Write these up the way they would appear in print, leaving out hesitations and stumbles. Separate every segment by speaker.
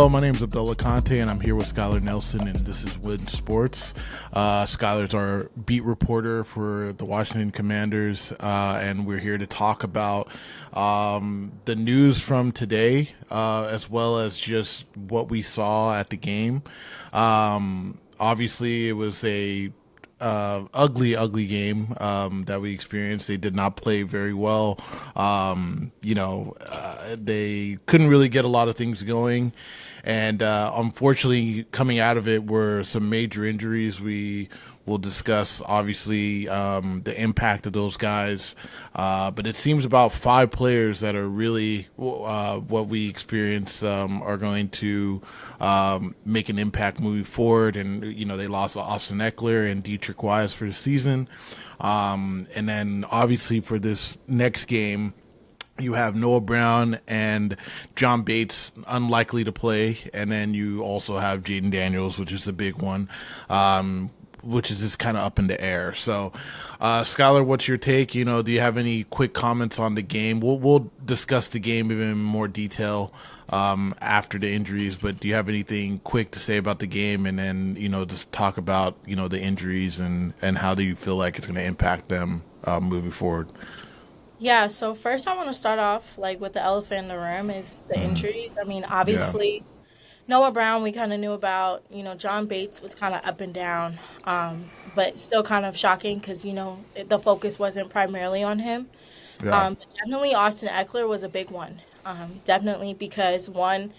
Speaker 1: Hello, my name is Abdullah Konte, and I'm here with Skylar Nelson, and this is WINsports. Skylar's our beat reporter for the Washington Commanders, and we're here to talk about the news from today, as well as just what we saw at the game. Obviously, it was a ugly game that we experienced. They did not play very well. They couldn't really get a lot of things going. And unfortunately, coming out of it were some major injuries. We will discuss, obviously, the impact of those guys. But it seems about 5 players that are really what we experience are going to make an impact moving forward. And, they lost Austin Eckler and Dietrich Wise for the season. And then, obviously, for this next game, you have Noah Brown and John Bates unlikely to play. And then you also have Jayden Daniels, which is a big one. Which is just kind of up in the air. So, Skylar, what's your take? Do you have any quick comments on the game? We'll discuss the game in more detail after the injuries, but do you have anything quick to say about the game? And then, just talk about, the injuries and how do you feel like it's going to impact them moving forward?
Speaker 2: Yeah, so first I want to start off with the elephant in the room is the injuries. I mean, obviously, Noah Brown, we kind of knew about. John Bates was kind of up and down, but still kind of shocking because, the focus wasn't primarily on him.
Speaker 1: Yeah.
Speaker 2: But definitely Austin Eckler was a big one. Definitely because, one,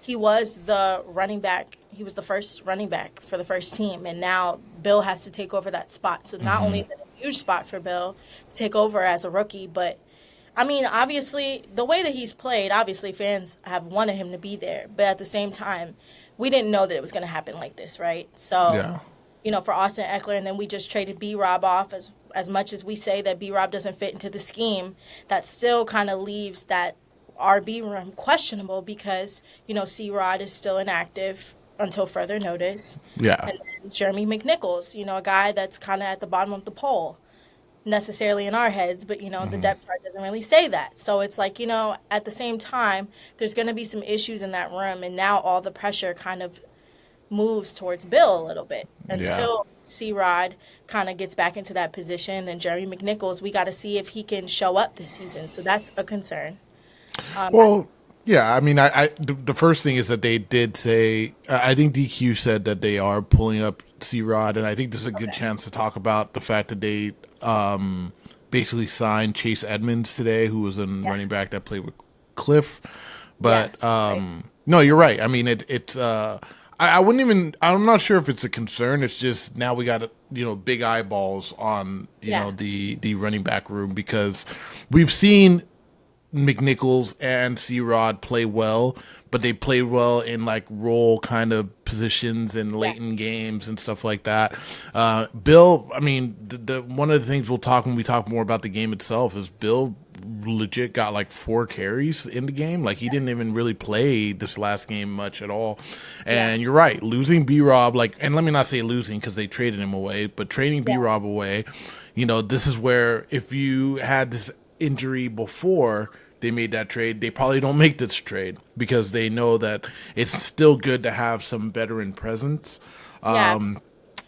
Speaker 2: he was the running back. He was the first running back for the first team, and now Bill has to take over that spot. So not only is it a huge spot for Bill to take over as a rookie, but I mean, obviously, the way that he's played, obviously fans have wanted him to be there. But at the same time, we didn't know that it was going to happen like this, right? So, for Austin Eckler, and then we just traded B-Rob off. As much as we say that B-Rob doesn't fit into the scheme, that still kind of leaves that RB room questionable because, C-Rod is still inactive until further notice.
Speaker 1: Yeah.
Speaker 2: And then Jeremy McNichols, a guy that's kind of at the bottom of the poll. Necessarily in our heads, but the depth chart doesn't really say that. So it's like, at the same time, there's going to be some issues in that room, and now all the pressure kind of moves towards Bill a little bit until C-Rod kind of gets back into that position. Then Jeremy McNichols, we got to see if he can show up this season. So that's a concern.
Speaker 1: Yeah, I mean, the first thing is that they did say, I think DQ said that they are pulling up C-Rod, and I think this is a good chance to talk about the fact that they basically signed Chase Edmonds today, who was a running back that played with Cliff. But no, you're right. I mean, it's I wouldn't even. I'm not sure if it's a concern. It's just now we got big eyeballs on the running back room because we've seen McNichols and C-Rod play well, but they play well in role kind of positions in late in games and stuff like that. Bill, I mean, the one of the things we'll talk when we talk more about the game itself is Bill legit got 4 carries in the game. He didn't even really play this last game much at all. And you're right, losing B-Rob, and let me not say losing because they traded him away, but trading B-Rob away, this is where if you had this injury before they made that trade, they probably don't make this trade because they know that it's still good to have some veteran presence. Not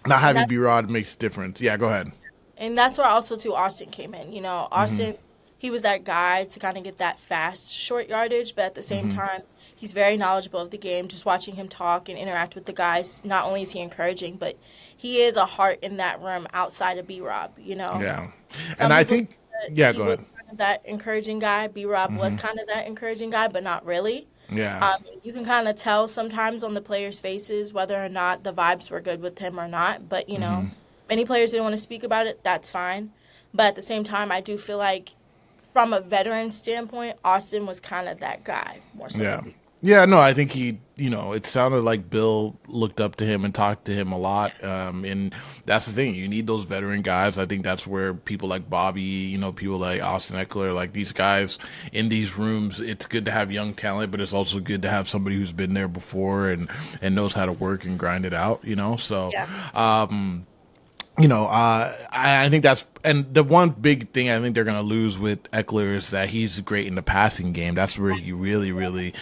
Speaker 1: having B-Rod makes a difference. Yeah, go ahead.
Speaker 2: And that's where also, too, Austin came in. Austin, he was that guy to kind of get that fast short yardage, but at the same time, he's very knowledgeable of the game. Just watching him talk and interact with the guys, not only is he encouraging, but he is a heart in that room outside of B-Rob,
Speaker 1: Yeah.
Speaker 2: Some
Speaker 1: and I
Speaker 2: people
Speaker 1: think,
Speaker 2: say
Speaker 1: yeah,
Speaker 2: he
Speaker 1: go
Speaker 2: was
Speaker 1: ahead.
Speaker 2: kind of that encouraging guy. B-Rob was kind of that encouraging guy, but not really.
Speaker 1: Yeah.
Speaker 2: You can kind of tell sometimes on the players' faces whether or not the vibes were good with him or not. But, many players didn't want to speak about it. That's fine. But at the same time, I do feel like from a veteran standpoint, Austin was kind of that guy more so.
Speaker 1: Yeah. Yeah, no, I think he, it sounded like Bill looked up to him and talked to him a lot. And that's the thing. You need those veteran guys. I think that's where people like Bobby, people like Austin Eckler, these guys in these rooms, it's good to have young talent, but it's also good to have somebody who's been there before and knows how to work and grind it out, So, I think that's and the one big thing I think they're going to lose with Eckler is that he's great in the passing game. That's where he really, really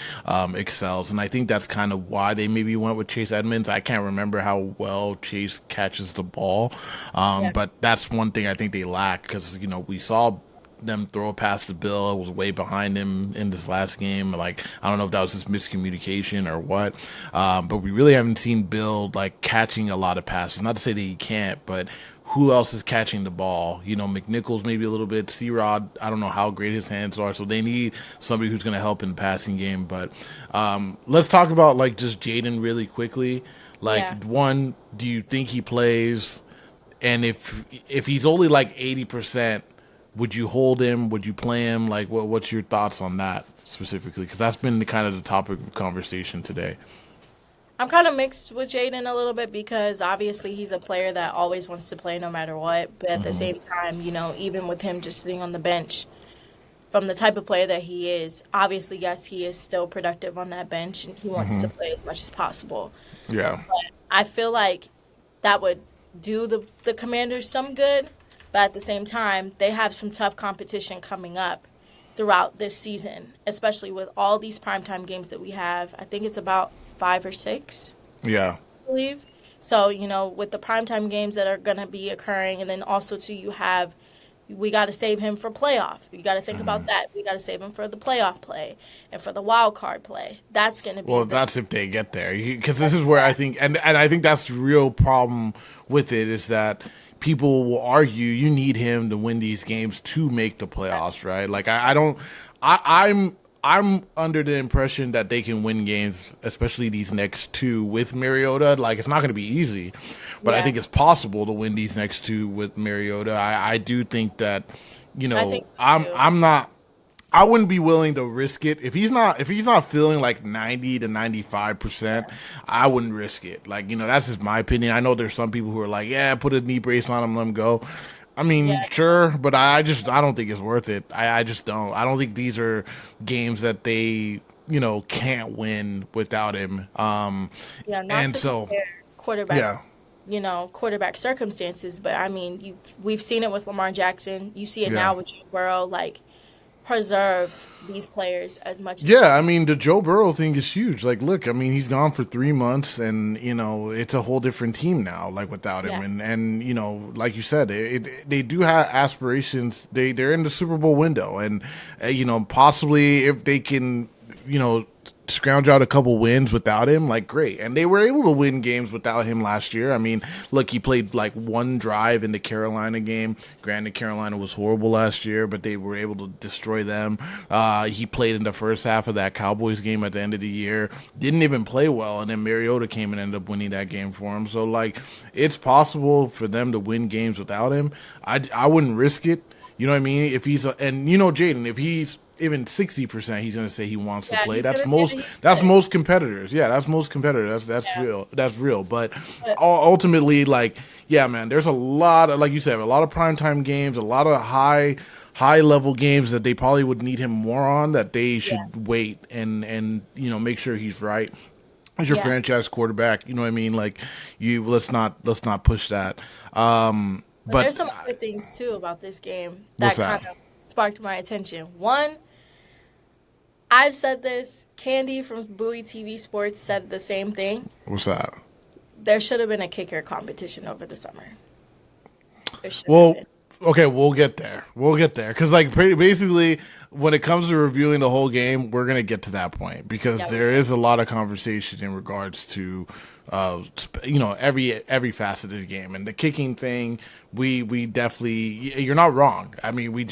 Speaker 1: excels, and I think that's kind of why they maybe went with Chase Edmonds. I can't remember how well Chase catches the ball,
Speaker 2: Yeah.
Speaker 1: but that's one thing I think they lack because we saw them throw past the Bill. It was way behind him in this last game. Like, I don't know if that was just miscommunication or what, but we really haven't seen Bill like catching a lot of passes. Not to say that he can't, but who else is catching the ball? McNichols maybe a little bit. C-Rod, I don't know how great his hands are, so they need somebody who's going to help in the passing game. But let's talk about like just Jayden really quickly.
Speaker 2: Yeah.
Speaker 1: Like, one, do you think he plays? And if he's only like 80%, would you hold him? Would you play him? Like, what's your thoughts on that specifically? Because that's been the kind of the topic of conversation today.
Speaker 2: I'm kind of mixed with Jayden a little bit because obviously he's a player that always wants to play no matter what. But at the same time, even with him just sitting on the bench, from the type of player that he is, obviously, yes, he is still productive on that bench and he wants to play as much as possible.
Speaker 1: Yeah.
Speaker 2: I feel like that would do the Commanders some good, but at the same time, they have some tough competition coming up throughout this season, especially with all these primetime games that we have. I think it's about 5 or 6,
Speaker 1: Yeah.
Speaker 2: I believe. So, with the primetime games that are going to be occurring, and then also, too, we got to save him for playoff. You got to think about that. We got to save him for the playoff play and for the wild card play. That's going to be
Speaker 1: Well, that's if they get there. Because this is where I think, and I think that's the real problem with it is that people will argue you need him to win these games to make the playoffs, right? Like I don't, I'm under the impression that they can win games, especially these next two with Mariota. Like it's not going to be easy, but I
Speaker 2: Yeah.
Speaker 1: think it's possible to win these next two with Mariota. I do think that,
Speaker 2: I think so,
Speaker 1: I'm
Speaker 2: too.
Speaker 1: I'm not. I wouldn't be willing to risk it if he's not feeling like 90 to 95%. I wouldn't risk it. Like that's just my opinion. I know there's some people who are like, yeah, put a knee brace on him, let him go. I mean,
Speaker 2: Yeah.
Speaker 1: sure, but I don't think it's worth it. I just don't. I don't think these are games that they can't win without him.
Speaker 2: Yeah, not
Speaker 1: And
Speaker 2: to
Speaker 1: so
Speaker 2: compare quarterback,
Speaker 1: yeah,
Speaker 2: quarterback circumstances, but I mean, we've seen it with Lamar Jackson. You see it
Speaker 1: yeah.
Speaker 2: now with Joe Burrow. Like, preserve these players as much as
Speaker 1: Yeah, I
Speaker 2: possible.
Speaker 1: mean the Joe Burrow thing is huge. Like, look, I mean he's gone for 3 months, and it's a whole different team now. Like without him,
Speaker 2: Yeah,
Speaker 1: and like you said, they do have aspirations. They're in the Super Bowl window, and possibly if they can, you know. Scrounge out a couple wins without him, like great. And they were able to win games without him last year. I mean, look, he played like one drive in the Carolina game. Granted, Carolina was horrible last year, but they were able to destroy them. He played in the first half of that Cowboys game at the end of the year. Didn't even play well, and then Mariota came and ended up winning that game for him. So like, it's possible for them to win games without him. I wouldn't risk it. You know what I mean? If he's Jayden, if he's even 60%, he's going to say he wants to
Speaker 2: yeah,
Speaker 1: play.
Speaker 2: he's
Speaker 1: That's
Speaker 2: gonna say
Speaker 1: most.
Speaker 2: that he's
Speaker 1: That's
Speaker 2: good.
Speaker 1: most competitors. Yeah, that's most competitors. That's
Speaker 2: Yeah,
Speaker 1: real. That's real. But
Speaker 2: but
Speaker 1: ultimately, like, yeah, man, there's a lot of, like you said, a lot of primetime games, a lot of high level games that they probably would need him more on. That they
Speaker 2: yeah,
Speaker 1: should wait and make sure he's right as your
Speaker 2: yeah.
Speaker 1: franchise quarterback. You know what I mean? Like, you let's not push that.
Speaker 2: But
Speaker 1: But
Speaker 2: there's some other things too about this game
Speaker 1: what's
Speaker 2: that
Speaker 1: that?
Speaker 2: kind of sparked my attention. One, I've said this. Candy from Bowie TV Sports said the same thing.
Speaker 1: What's that?
Speaker 2: There should have been a kicker competition over the summer. There should have
Speaker 1: Well,
Speaker 2: been.
Speaker 1: okay, we'll get there. We'll get there because, like, basically, when it comes to reviewing the whole game, we're gonna get to that point because
Speaker 2: Yeah, we
Speaker 1: there
Speaker 2: will.
Speaker 1: is a lot of conversation in regards to, every facet of the game and the kicking thing. We definitely, you're not wrong. I mean, we'll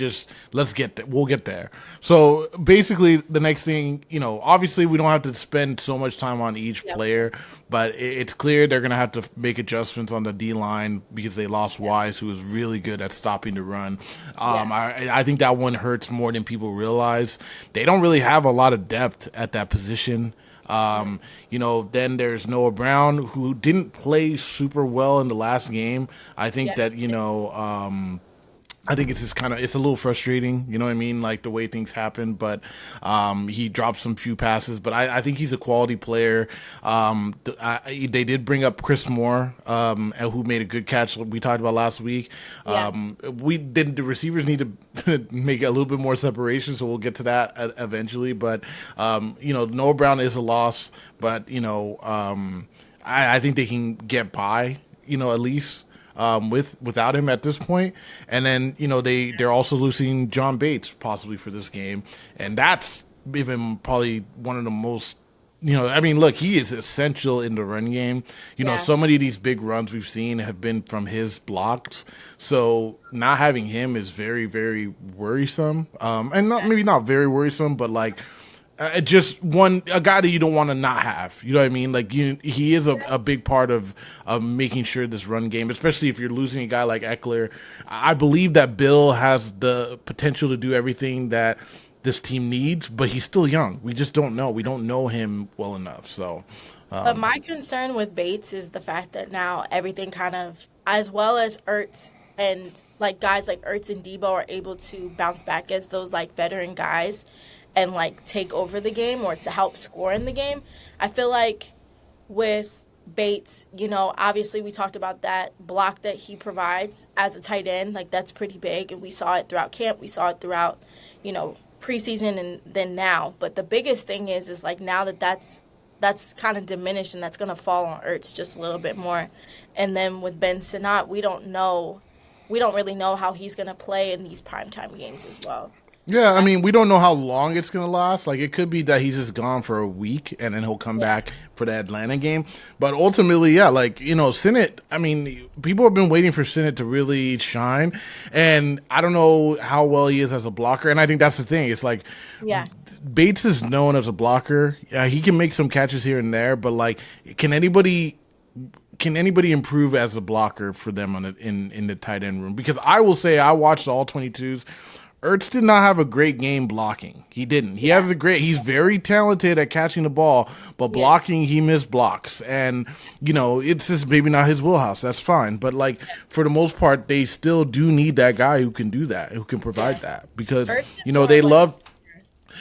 Speaker 1: get there. So basically, the next thing, obviously, we don't have to spend so much time on each
Speaker 2: Yeah,
Speaker 1: player, but it's clear they're gonna have to make adjustments on the D line because they lost
Speaker 2: yeah,
Speaker 1: Wise, who was really good at stopping the run.
Speaker 2: yeah,
Speaker 1: I think that one hurts more than people realize. They don't really have a lot of depth at that position. Then there's Noah Brown, who didn't play super well in the last game. I think
Speaker 2: yeah.
Speaker 1: that, I think it's just it's a little frustrating, you know what I mean, like the way things happen. But he dropped some few passes, but I think he's a quality player. They did bring up Chris Moore, who made a good catch we talked about last week.
Speaker 2: Yeah.
Speaker 1: The receivers need to make a little bit more separation, so we'll get to that eventually. But Noah Brown is a loss, but I think they can get by, at least. Without him at this point, and then they're also losing John Bates possibly for this game, and that's even probably one of the most. Look, he is essential in the run game. So many of these big runs we've seen have been from his blocks. So not having him is very, very worrisome. And maybe not very worrisome, but like just a guy that you don't want to not have. You know what I mean? Like he is a big part of making sure this run game, especially if you're losing a guy like Eckler. I believe that Bill has the potential to do everything that this team needs, but he's still young. We just don't know. We don't know him well enough. So,
Speaker 2: but my concern with Bates is the fact that now everything kind of, as well as Ertz and like guys like Ertz and Debo are able to bounce back as those like veteran guys and like take over the game or to help score in the game. I feel like with Bates, obviously we talked about that block that he provides as a tight end. Like that's pretty big, and we saw it throughout camp. We saw it throughout, preseason and then now. But the biggest thing is like now that's kind of diminished, and that's going to fall on Ertz just a little bit more. And then with Ben Sinnott, we don't really know how he's going to play in these primetime games as well.
Speaker 1: Yeah, we don't know how long it's going to last. Like, it could be that he's just gone for a week and then he'll come back for the Atlanta game. But ultimately, Sinnott, people have been waiting for Sinnott to really shine. And I don't know how well he is as a blocker. And I think that's the thing. It's like, Bates is known as a blocker. Yeah, he can make some catches here and there. But, like, can anybody improve as a blocker for them in the tight end room? Because I will say I watched all 22s. Ertz did not have a great game blocking. He didn't. He's very talented at catching the ball, but blocking, he missed blocks. And, it's just maybe not his wheelhouse. That's fine. But, like, for the most part, they still do need that guy who can do that, who can provide that. Because, they love...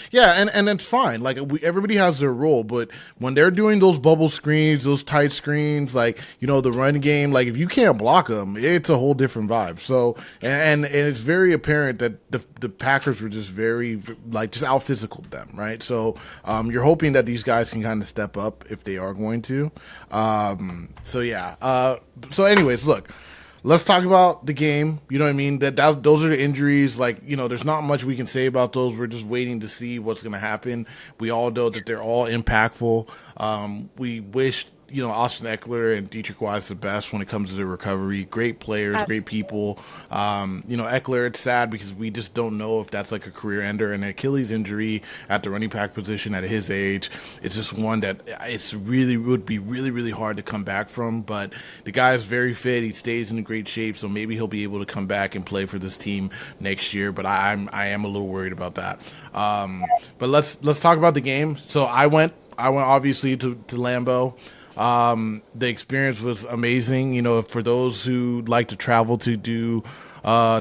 Speaker 1: Yeah, and it's fine. Like, everybody has their role, but when they're doing those bubble screens, those tight screens, like, the run game, like, if you can't block them, it's a whole different vibe. So, and it's very apparent that the Packers were just very, like, just out-physicaled them, right? So, you're hoping that these guys can kind of step up if they are going to. So anyways, look. Let's talk about the game. You know what I mean? Those are the injuries. Like, there's not much we can say about those. We're just waiting to see what's going to happen. We all know that they're all impactful. We wish, Austin Eckler and Dietrich Wise the best when it comes to the recovery. Great players, Absolutely. Great people. Eckler, it's sad because we just don't know if that's like a career ender. And an Achilles injury at the running back position at his age, it's just one that would be really, really hard to come back from. But the guy is very fit. He stays in great shape, so maybe he'll be able to come back and play for this team next year. But I am a little worried about that. But let's talk about the game. So I went obviously to Lambeau. The experience was amazing. For those who like to travel to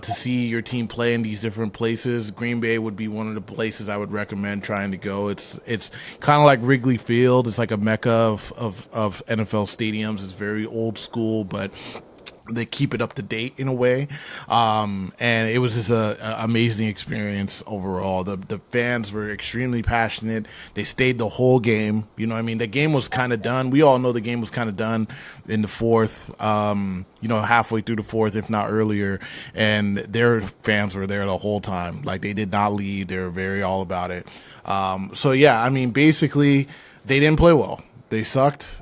Speaker 1: see your team play in these different places, Green Bay would be one of the places I would recommend trying to go. It's kind of like Wrigley Field. It's like a mecca of NFL stadiums. It's very old school, but they keep it up to date in a way. And it was just an amazing experience overall. The fans were extremely passionate. They stayed the whole game. The game was kind of done. We all know the game was kind of done in the fourth, halfway through the fourth, if not earlier. And their fans were there the whole time. Like, they did not leave. They were very all about it. Basically, they didn't play well. They sucked.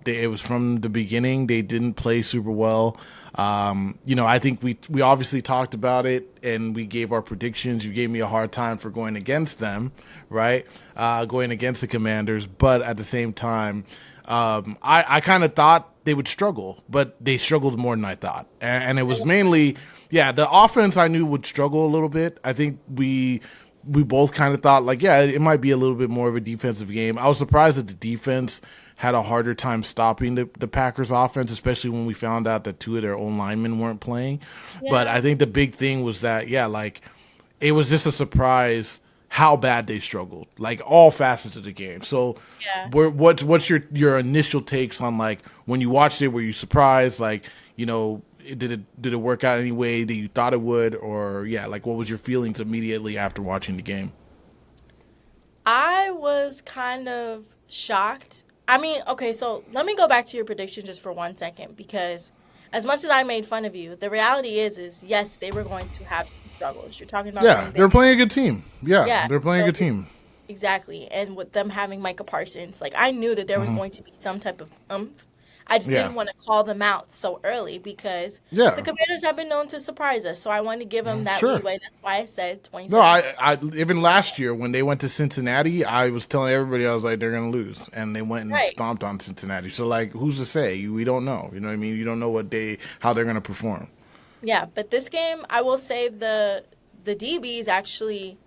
Speaker 1: It was from the beginning. They didn't play super well. I think we obviously talked about it and we gave our predictions. You gave me a hard time for going against them, right? Going against the Commanders. But at the same time, I kind of thought they would struggle, but they struggled more than I thought. And it was mainly, the offense I knew would struggle a little bit. I think we both kind of thought, like, it might be a little bit more of a defensive game. I was surprised that the defense had a harder time stopping the Packers offense, especially when we found out that two of their own linemen weren't playing. But
Speaker 2: Yeah.
Speaker 1: I think the big thing was that, yeah, like it was just a surprise how bad they struggled, like all facets of the game. So,
Speaker 2: Yeah.
Speaker 1: what's your initial takes on like when you watched it? Were you surprised? Like, did it work out any way that you thought it would, or yeah, like what was your feelings immediately after watching the game?
Speaker 2: I was kind of shocked. I mean, okay, so let me go back to your prediction just for 1 second because as much as I made fun of you, the reality is yes, they were going to have some struggles. You're talking about
Speaker 1: Yeah,
Speaker 2: Green
Speaker 1: they're
Speaker 2: Bay.
Speaker 1: playing a good team. Yeah,
Speaker 2: Yeah,
Speaker 1: they're playing a
Speaker 2: so
Speaker 1: good team.
Speaker 2: exactly. And with them having Micah Parsons, like I knew that there was going to be some type of oomph. I just
Speaker 1: Yeah,
Speaker 2: didn't want to call them out so early because the
Speaker 1: yeah,
Speaker 2: Commanders have been known to surprise us. So I wanted to give them that
Speaker 1: sure.
Speaker 2: leeway. That's why I said
Speaker 1: No,
Speaker 2: 2017.
Speaker 1: I even last year when they went to Cincinnati, I was telling everybody I was like they're gonna lose, and they went and
Speaker 2: Right.
Speaker 1: stomped on Cincinnati. So like, who's to say? We don't know. You know what I mean? You don't know how they're gonna perform.
Speaker 2: Yeah, but this game, I will say the DBs actually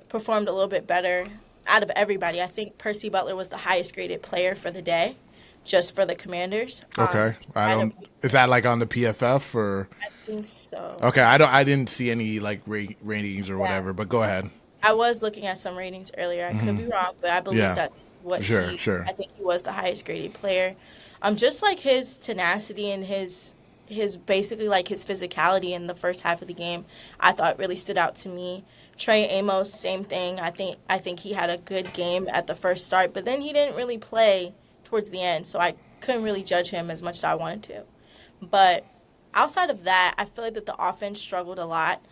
Speaker 2: performed a little bit better out of everybody. I think Percy Butler was the highest graded player for the day, just for the Commanders.
Speaker 1: Okay, I
Speaker 2: Kind of,
Speaker 1: don't. Is that like on the PFF or?
Speaker 2: I think so.
Speaker 1: Okay, I don't. I didn't see any like ratings or
Speaker 2: Yeah.
Speaker 1: whatever. But go ahead.
Speaker 2: I was looking at some ratings earlier. I could be wrong, but I believe
Speaker 1: Yeah,
Speaker 2: that's what
Speaker 1: sure, sure.
Speaker 2: I think he was the highest graded player. Just like his tenacity and his basically like his physicality in the first half of the game, I thought really stood out to me. Trey Amos, same thing. I think he had a good game at the first start, but then he didn't really play towards the end, so I couldn't really judge him as much as I wanted to. But outside of that, I feel like that the offense struggled a lot.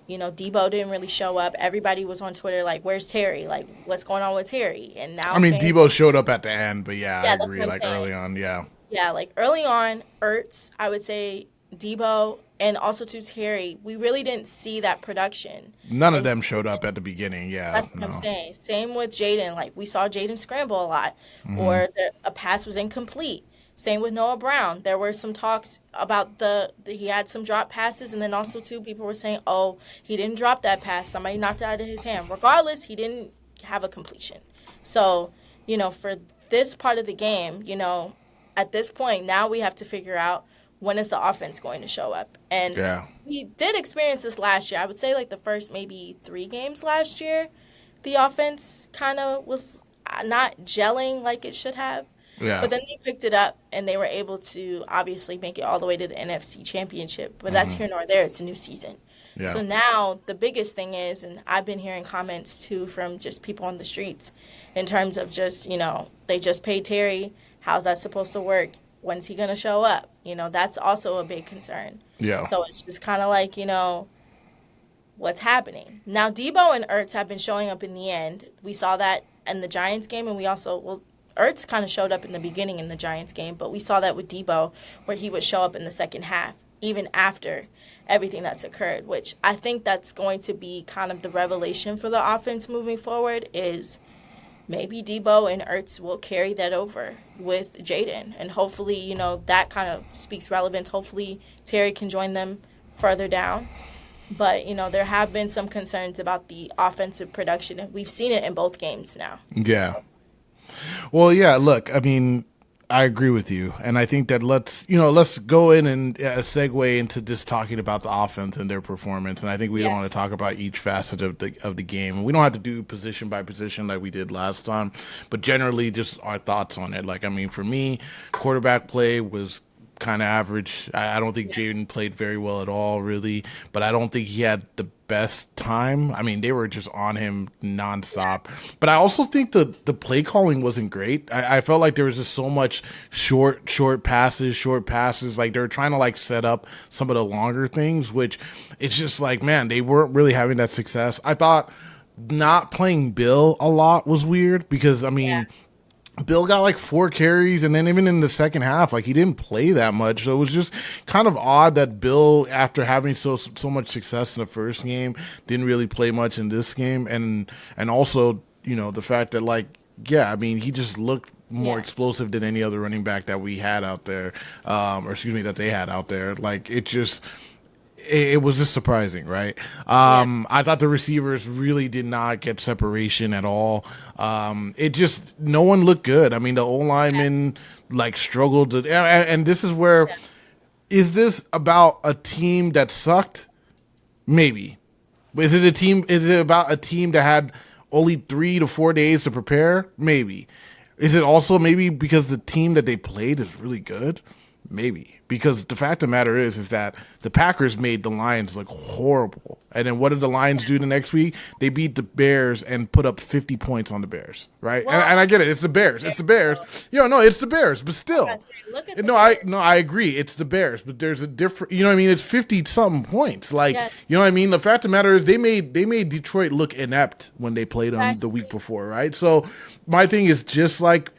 Speaker 2: Debo didn't really show up. Everybody was on Twitter like, "Where's Terry? Like, what's going on with Terry?" And now
Speaker 1: I mean,
Speaker 2: fans,
Speaker 1: Debo showed up at the end, but yeah, I
Speaker 2: yeah, that's
Speaker 1: agree.
Speaker 2: what I'm
Speaker 1: Like
Speaker 2: saying.
Speaker 1: early on, yeah,
Speaker 2: Yeah, like early on, Ertz, I would say Debo, and also to Terry, we really didn't see that production.
Speaker 1: none of
Speaker 2: And
Speaker 1: them showed up at the beginning. Yeah,
Speaker 2: that's what I'm
Speaker 1: no.
Speaker 2: saying. Same with Jayden. Like we saw Jayden scramble a lot, or a pass was incomplete. Same with Noah Brown. There were some talks about he had some drop passes, and then also too people were saying, "Oh, he didn't drop that pass. Somebody knocked it out of his hand." Regardless, he didn't have a completion. So for this part of the game, at this point now we have to figure out when is the offense going to show up, and
Speaker 1: Yeah,
Speaker 2: we did experience this last year. I would say like the first maybe 3 games last year, the offense kind of was not gelling like it should have.
Speaker 1: yeah,
Speaker 2: But then they picked it up and they were able to obviously make it all the way to the NFC Championship. But that's here nor there. It's a new season.
Speaker 1: yeah.
Speaker 2: So now the biggest thing is, and I've been hearing comments too from just people on the streets in terms of just, they just paid Terry. How's that supposed to work? When's he going to show up? That's also a big concern.
Speaker 1: Yeah.
Speaker 2: So it's just kind of like, what's happening. Now, Debo and Ertz have been showing up in the end. We saw that in the Giants game, and we also, Ertz kind of showed up in the beginning in the Giants game, but we saw that with Debo where he would show up in the second half, even after everything that's occurred, which I think that's going to be kind of the revelation for the offense moving forward is maybe Debo and Ertz will carry that over with Jayden. And hopefully, that kind of speaks relevance. Hopefully Terry can join them further down. But, there have been some concerns about the offensive production, and we've seen it in both games now.
Speaker 1: Yeah. Well, yeah, look, I mean, I agree with you. And I think that let's go in and segue into just talking about the offense and their performance. And I think we don't
Speaker 2: Yeah.
Speaker 1: want to talk about each facet of the game. And we don't have to do position by position like we did last time, but generally just our thoughts on it. Like, I mean, for me, quarterback play was kind of average. I don't think Jayden played very well at all, really, but I don't think he had the best time. I mean, they were just on him nonstop. But I also think the play calling wasn't great. I felt like there was just so much short passes. Like they were trying to like set up some of the longer things, which it's just like, man, they weren't really having that success. I thought not playing Bill a lot was weird because, I mean,
Speaker 2: Yeah.
Speaker 1: Bill got like 4 carries, and then even in the second half, like he didn't play that much. So it was just kind of odd that Bill, after having so much success in the first game, didn't really play much in this game. And also, the fact that like, yeah, I mean, he just looked more
Speaker 2: Yeah.
Speaker 1: explosive than any other running back that we had out there, or excuse me, that they had out there. Like it was just surprising, right?
Speaker 2: Yeah.
Speaker 1: I thought the receivers really did not get separation at all. It just no one looked good. I mean, the O lineman like struggled, and this is where is this about a team that sucked? Maybe. Is it a team? Is it about a team that had only 3 to 4 days to prepare? Maybe. Is it also maybe because the team that they played is really good? Maybe. Because the fact of the matter is that the Packers made the Lions look horrible. And then what did the Lions do the next week? They beat the Bears and put up 50 points on the Bears, right?
Speaker 2: Well,
Speaker 1: And I get it. It's the Bears. It's the Bears. No, it's the Bears. But still,
Speaker 2: look at the
Speaker 1: no, I agree. It's the Bears, but there's a different. You know what I mean? It's 50 something points. Like
Speaker 2: Yes.
Speaker 1: you know what I mean. The fact of the matter is they made Detroit look inept when they played them the week
Speaker 2: Exactly.
Speaker 1: before, right? So my thing is just like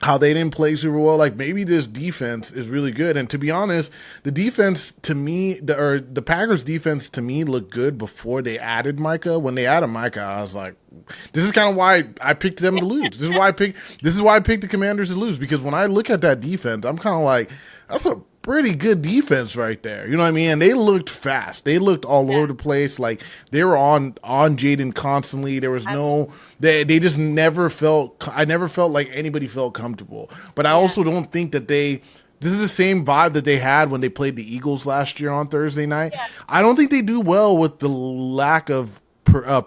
Speaker 1: how they didn't play super well. Like maybe this defense is really good. And to be honest, the defense to me, the Packers defense to me looked good before they added Micah. When they added Micah, I was like, this is kind of why I picked them to lose. This is why I picked the Commanders to lose, because when I look at that defense, I'm kind of like, that's a pretty good defense right there. You know what I mean? And they looked fast. They looked all over the place. Like they were on Jayden constantly. There was no they just never felt I never felt like anybody felt comfortable. But I also don't think that this is the same vibe that they had when they played the Eagles last year on Thursday night. I don't think they do well with the lack of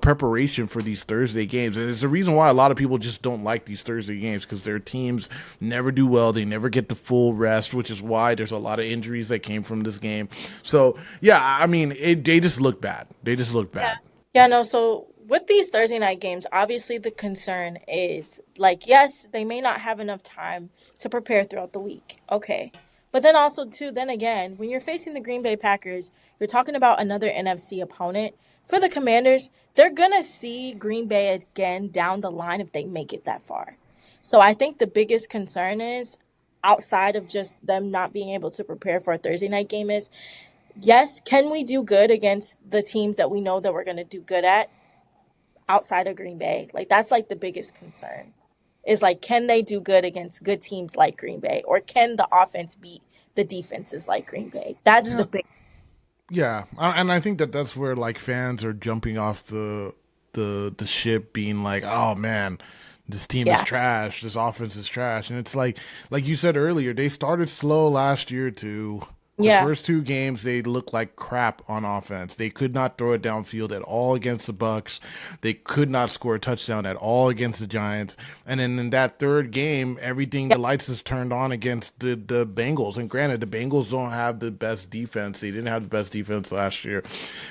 Speaker 1: preparation for these Thursday games, and it's the reason why a lot of people just don't like these Thursday games, because their teams never do well. They never get the full rest, which is why there's a lot of injuries that came from this game. So yeah, I mean, they just look bad. They just look
Speaker 2: Yeah.
Speaker 1: bad.
Speaker 2: Yeah, no, so with these Thursday night games, obviously the concern is like, yes, they may not have enough time to prepare throughout the week. Okay. But then also, too, then again, when you're facing the Green Bay Packers, you're talking about another NFC opponent. For the Commanders, they're going to see Green Bay again down the line if they make it that far. So I think the biggest concern is, outside of just them not being able to prepare for a Thursday night game, is yes, can we do good against the teams that we know that we're going to do good at outside of Green Bay? Like, that's like the biggest concern is like, can they do good against good teams like Green Bay, or can the offense beat the defenses like Green Bay? That's
Speaker 1: Yeah,
Speaker 2: the big.
Speaker 1: yeah, and I think that that's where like fans are jumping off the ship, being like, oh man, this team is
Speaker 2: Yeah.
Speaker 1: trash. This offense is trash, and it's like you said earlier, they started slow last year too. The
Speaker 2: Yeah.
Speaker 1: first two games, they looked like crap on offense. They could not throw it downfield at all against the Bucks. They could not score a touchdown at all against the Giants. And then in that third game, everything, the lights is turned on against the Bengals. And granted, the Bengals don't have the best defense. They didn't have the best defense last year,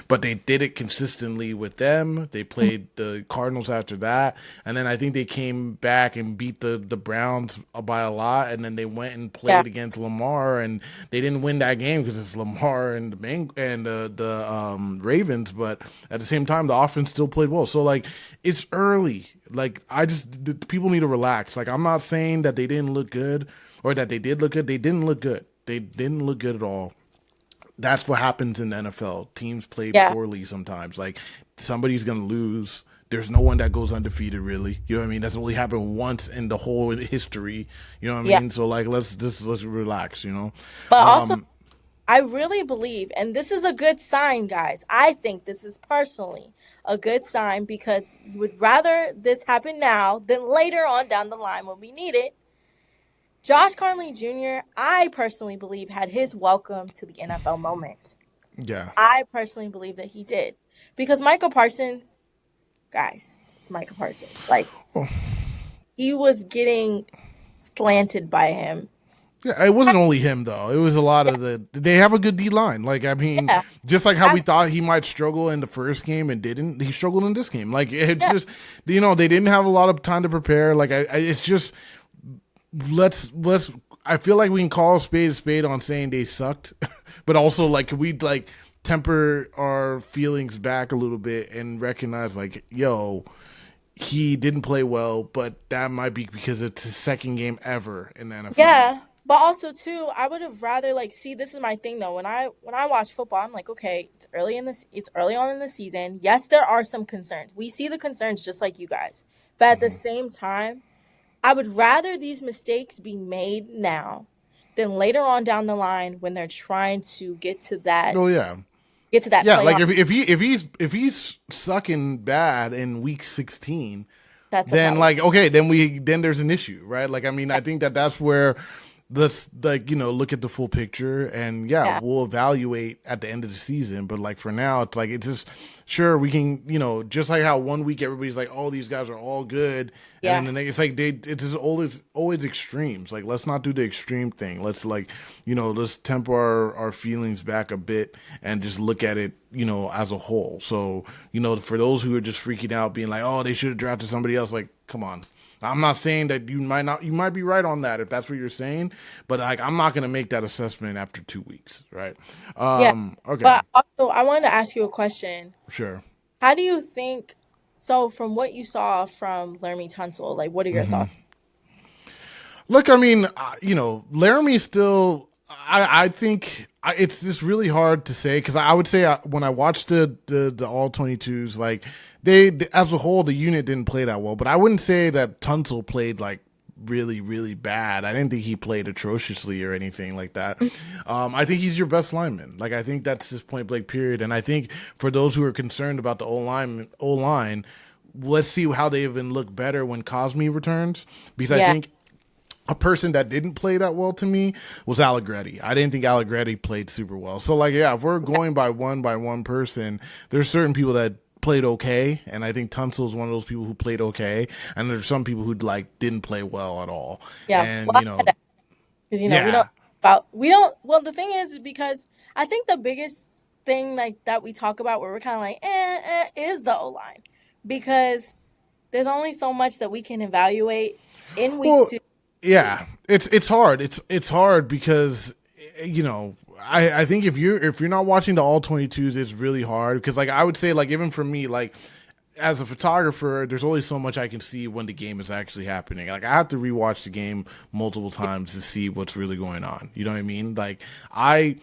Speaker 1: but they did it consistently with them. They played the Cardinals after that, and then I think they came back and beat the Browns by a lot. And then they went and
Speaker 2: Yeah.
Speaker 1: played against Lamar, and they didn't win that game because it's Lamar and the Ravens. But at the same time, the offense still played well. So like, it's early. Like the people need to relax. Like I'm not saying that they didn't look good or that they did look good. They didn't look good. They didn't look good at all. That's what happens in the NFL. Teams play
Speaker 2: Yeah.
Speaker 1: poorly sometimes. Like somebody's gonna lose. There's no one that goes undefeated, really. You know what I mean? That's only happened once in the whole history. You know what I
Speaker 2: Yeah.
Speaker 1: mean? So like, let's relax. You know?
Speaker 2: But also,
Speaker 1: Um,
Speaker 2: I really believe, and this is a good sign, guys. I think this is personally a good sign, because you would rather this happen now than later on down the line when we need it. Josh Carnley Jr., I personally believe, had his welcome to the NFL moment.
Speaker 1: yeah.
Speaker 2: I personally believe that he did. Because Michael Parsons, guys, it's Michael Parsons. Like, he was getting slanted by him.
Speaker 1: Yeah, it wasn't only him though. It was a lot of they have a good D line. Like I mean,
Speaker 2: Yeah.
Speaker 1: just like how we
Speaker 2: Abs-
Speaker 1: thought he might struggle in the first game and didn't, he struggled in this game. Like it's
Speaker 2: Yeah.
Speaker 1: just they didn't have a lot of time to prepare. Like it's just let's I feel like we can call a spade on saying they sucked, but also like we like temper our feelings back a little bit and recognize like, yo, he didn't play well, but that might be because it's his second game ever in the NFL.
Speaker 2: Yeah. But also too, I would have rather, like, see, this is my thing though. When I watch football, I'm like, okay, it's early on in the season. Yes, there are some concerns. We see the concerns just like you guys. But at the same time, I would rather these mistakes be made now than later on down the line when they're trying to get to that.
Speaker 1: Oh yeah.
Speaker 2: get to that
Speaker 1: Yeah, like
Speaker 2: playoff.
Speaker 1: if he's sucking bad in week 16,
Speaker 2: That's a
Speaker 1: then
Speaker 2: problem.
Speaker 1: like okay, then there's an issue, right? Like I mean, I think that's where let's like look at the full picture, and yeah,
Speaker 2: Yeah,
Speaker 1: we'll evaluate at the end of the season. But like for now, it's like it's just sure we can just like how one week everybody's like, oh, these guys are all good, and then
Speaker 2: yeah,
Speaker 1: the next it's like it's just always extremes. Like let's not do the extreme thing. Let's like let's temper our feelings back a bit and just look at it as a whole. So for those who are just freaking out, being like, oh, they should have drafted somebody else, like come on. I'm not saying that you might be right on that if that's what you're saying, but like I'm not gonna make that assessment after 2 weeks, right?
Speaker 2: yeah.
Speaker 1: Okay,
Speaker 2: But also, I wanted to ask you a question.
Speaker 1: sure.
Speaker 2: How do you think? So, from what you saw from Lermy Tunsil, like, what are your thoughts?
Speaker 1: Look, I mean, Laramie still. I think it's just really hard to say because I would say when I watched the all 22s, like they as a whole the unit didn't play that well, but I wouldn't say that Tunsil played like really really bad. I didn't think he played atrociously or anything like that. I think he's your best lineman. Like I think that's his point blank period. And I think for those who are concerned about the O line, let's see how they even look better when Cosme returns because I
Speaker 2: Yeah,
Speaker 1: think a person that didn't play that well to me was Allegretti. I didn't think Allegretti played super well. So like, yeah, if we're going by one person, there's certain people that played okay, and I think Tunsil is one of those people who played okay, and there's some people who like didn't play well at all.
Speaker 2: yeah.
Speaker 1: And
Speaker 2: Well, because we
Speaker 1: yeah,
Speaker 2: don't about we don't. Well, the thing is because I think the biggest thing like that we talk about where we're kind of like is the O line because there's only so much that we can evaluate in week
Speaker 1: well,
Speaker 2: two.
Speaker 1: yeah, it's hard. It's hard because I think if you're not watching the all 22s, it's really hard because like I would say like even for me like as a photographer, there's only so much I can see when the game is actually happening. Like I have to rewatch the game multiple times to see what's really going on. You know what I mean? Like I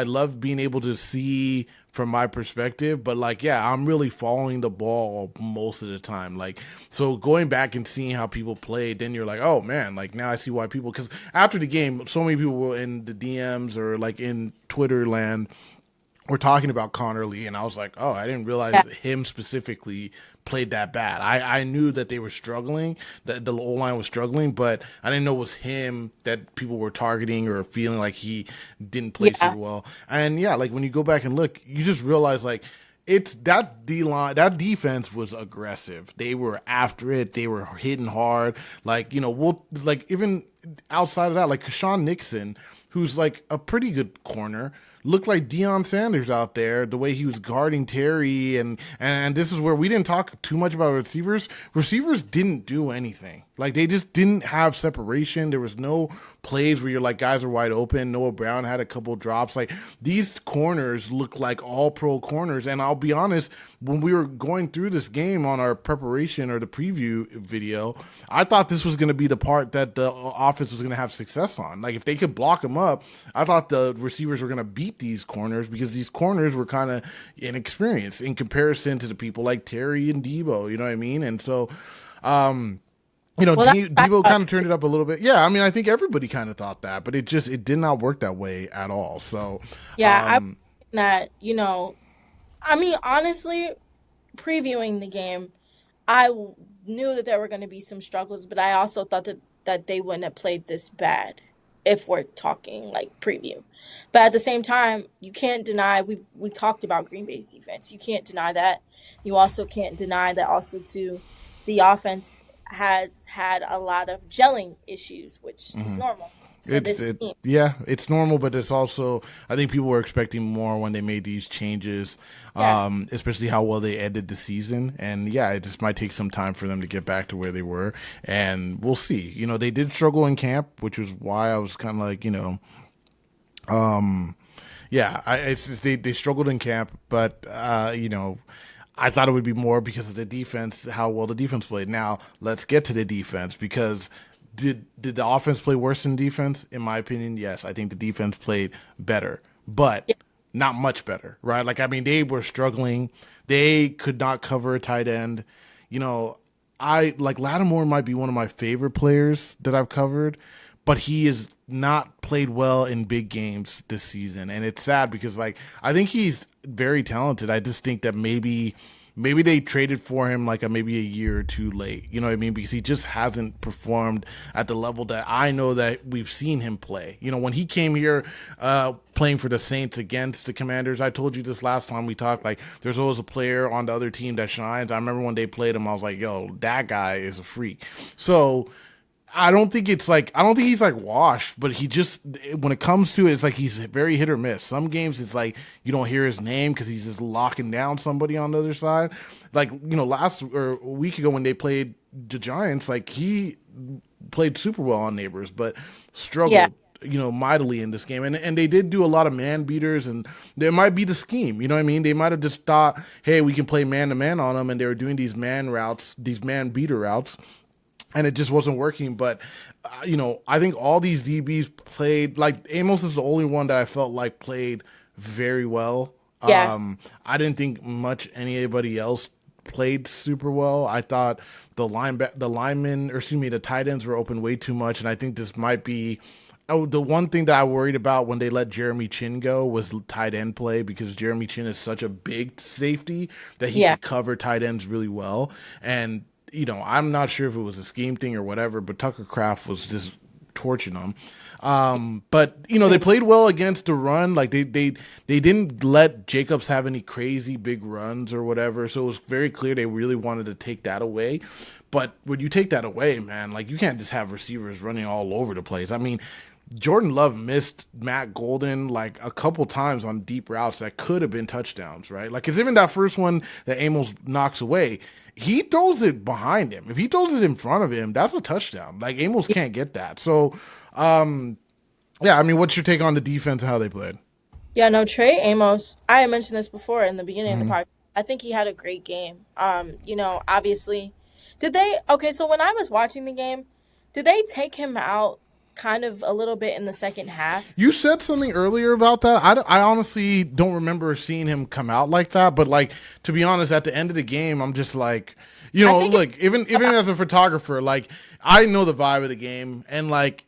Speaker 1: love being able to see from my perspective, but like, yeah, I'm really following the ball most of the time. Like, so going back and seeing how people played, then you're like, oh man, like now I see why people, because after the game, so many people were in the DMs or like in Twitter land we're talking about Connerly, and I was like, oh, I didn't realize
Speaker 2: Yeah,
Speaker 1: that him specifically played that bad. I knew that they were struggling, that the O line was struggling, but I didn't know it was him that people were targeting or feeling like he didn't play
Speaker 2: yeah,
Speaker 1: super well. And yeah, like when you go back and look, you just realize like it's that D line, that defense was aggressive. They were after it. They were hitting hard. Like we'll like even outside of that, like Kashawn Nixon, who's like a pretty good corner looked like Deion Sanders out there, the way he was guarding Terry, and this is where we didn't talk too much about receivers. Receivers didn't do anything. Like they just didn't have separation. There was no plays where you're like guys are wide open. Noah Brown had a couple drops. Like these corners look like all pro corners. And I'll be honest, when we were going through this game on our preparation or the preview video, I thought this was going to be the part that the offense was going to have success on. Like if they could block them up, I thought the receivers were going to beat these corners because these corners were kind of inexperienced in comparison to the people like Terry and Debo. You know what I mean? And so,
Speaker 2: well, that's
Speaker 1: Debo kind of turned it up a little bit. Yeah, I mean, I think everybody kind of thought that, but it did not work that way at all. So,
Speaker 2: yeah. I that I mean, honestly, previewing the game, knew that there were going to be some struggles, but I also thought that they wouldn't have played this bad if we're talking like preview. But at the same time, you can't deny we talked about Green Bay's defense. You can't deny that. You also can't deny that also too the offense has had a lot of gelling issues, which is normal for this team.
Speaker 1: yeah, it's normal, but it's also I think people were expecting more when they made these changes,
Speaker 2: Yeah.
Speaker 1: especially how well they ended the season. And yeah, it just might take some time for them to get back to where they were, and we'll see. They did struggle in camp, which was why I was kind of like, yeah, it's just, they struggled in camp, but I thought it would be more because of the defense, how well the defense played. Now let's get to the defense because did the offense play worse than defense? In my opinion, yes. I think the defense played better, but
Speaker 2: Yeah.
Speaker 1: not much better, right? Like I mean, they were struggling. They could not cover a tight end. I like Lattimore might be one of my favorite players that I've covered, but he has not played well in big games this season, and it's sad because like I think he's very talented. I just think that maybe they traded for him like maybe a year or two late. You know what I mean? Because he just hasn't performed at the level that I know that we've seen him play. You know, when he came here playing for the Saints against the Commanders, I told you this last time we talked, like there's always a player on the other team that shines. I remember when they played him, I was like, yo, that guy is a freak. So I don't think he's like washed, but he just when it comes to it, it's like he's very hit or miss. Some games it's like you don't hear his name because he's just locking down somebody on the other side. Like last or a week ago when they played the Giants, like he played super well on Neighbors, but
Speaker 2: Yeah.
Speaker 1: struggled mightily in this game. And they did do a lot of man beaters, and there might be the scheme. You know what I mean? They might have just thought, hey, we can play man to man on them, and they were doing these man routes, these man beater routes, and it just wasn't working. But I think all these DBs played like Amos is the only one that I felt like played very well.
Speaker 2: Yeah.
Speaker 1: I didn't think much anybody else played super well. I thought the linemen, or excuse me, the tight ends were open way too much, and I think this might be. Oh, the one thing that I worried about when they let Jeremy Chin go was tight end play, because Jeremy Chin is such a big safety that he
Speaker 2: Yeah.
Speaker 1: could cover tight ends really well. And I'm not sure if it was a scheme thing or whatever, but Tucker Kraft was just torching them. But they played well against the run. Like they didn't let Jacobs have any crazy big runs or whatever. So it was very clear they really wanted to take that away. But when you take that away, man, like you can't just have receivers running all over the place. I mean, Jordan Love missed Matt Golden like a couple times on deep routes that could have been touchdowns, right? Like, because even that first one that Amos knocks away, he throws it behind him. If he throws it in front of him, that's a touchdown. Like, Amos can't get that. So, yeah, I mean, what's your take on the defense and how they played?
Speaker 2: Yeah, no, Trey Amos, I had mentioned this before in the beginning of the podcast. I think he had a great game. Obviously, okay, so when I was watching the game, did they take him out kind of a little bit in the second half?
Speaker 1: You said something earlier about that. I honestly don't remember seeing him come out like that. But like, to be honest, at the end of the game, I'm just like,
Speaker 2: I think
Speaker 1: look, even as a photographer, like I know the vibe of the game, and like,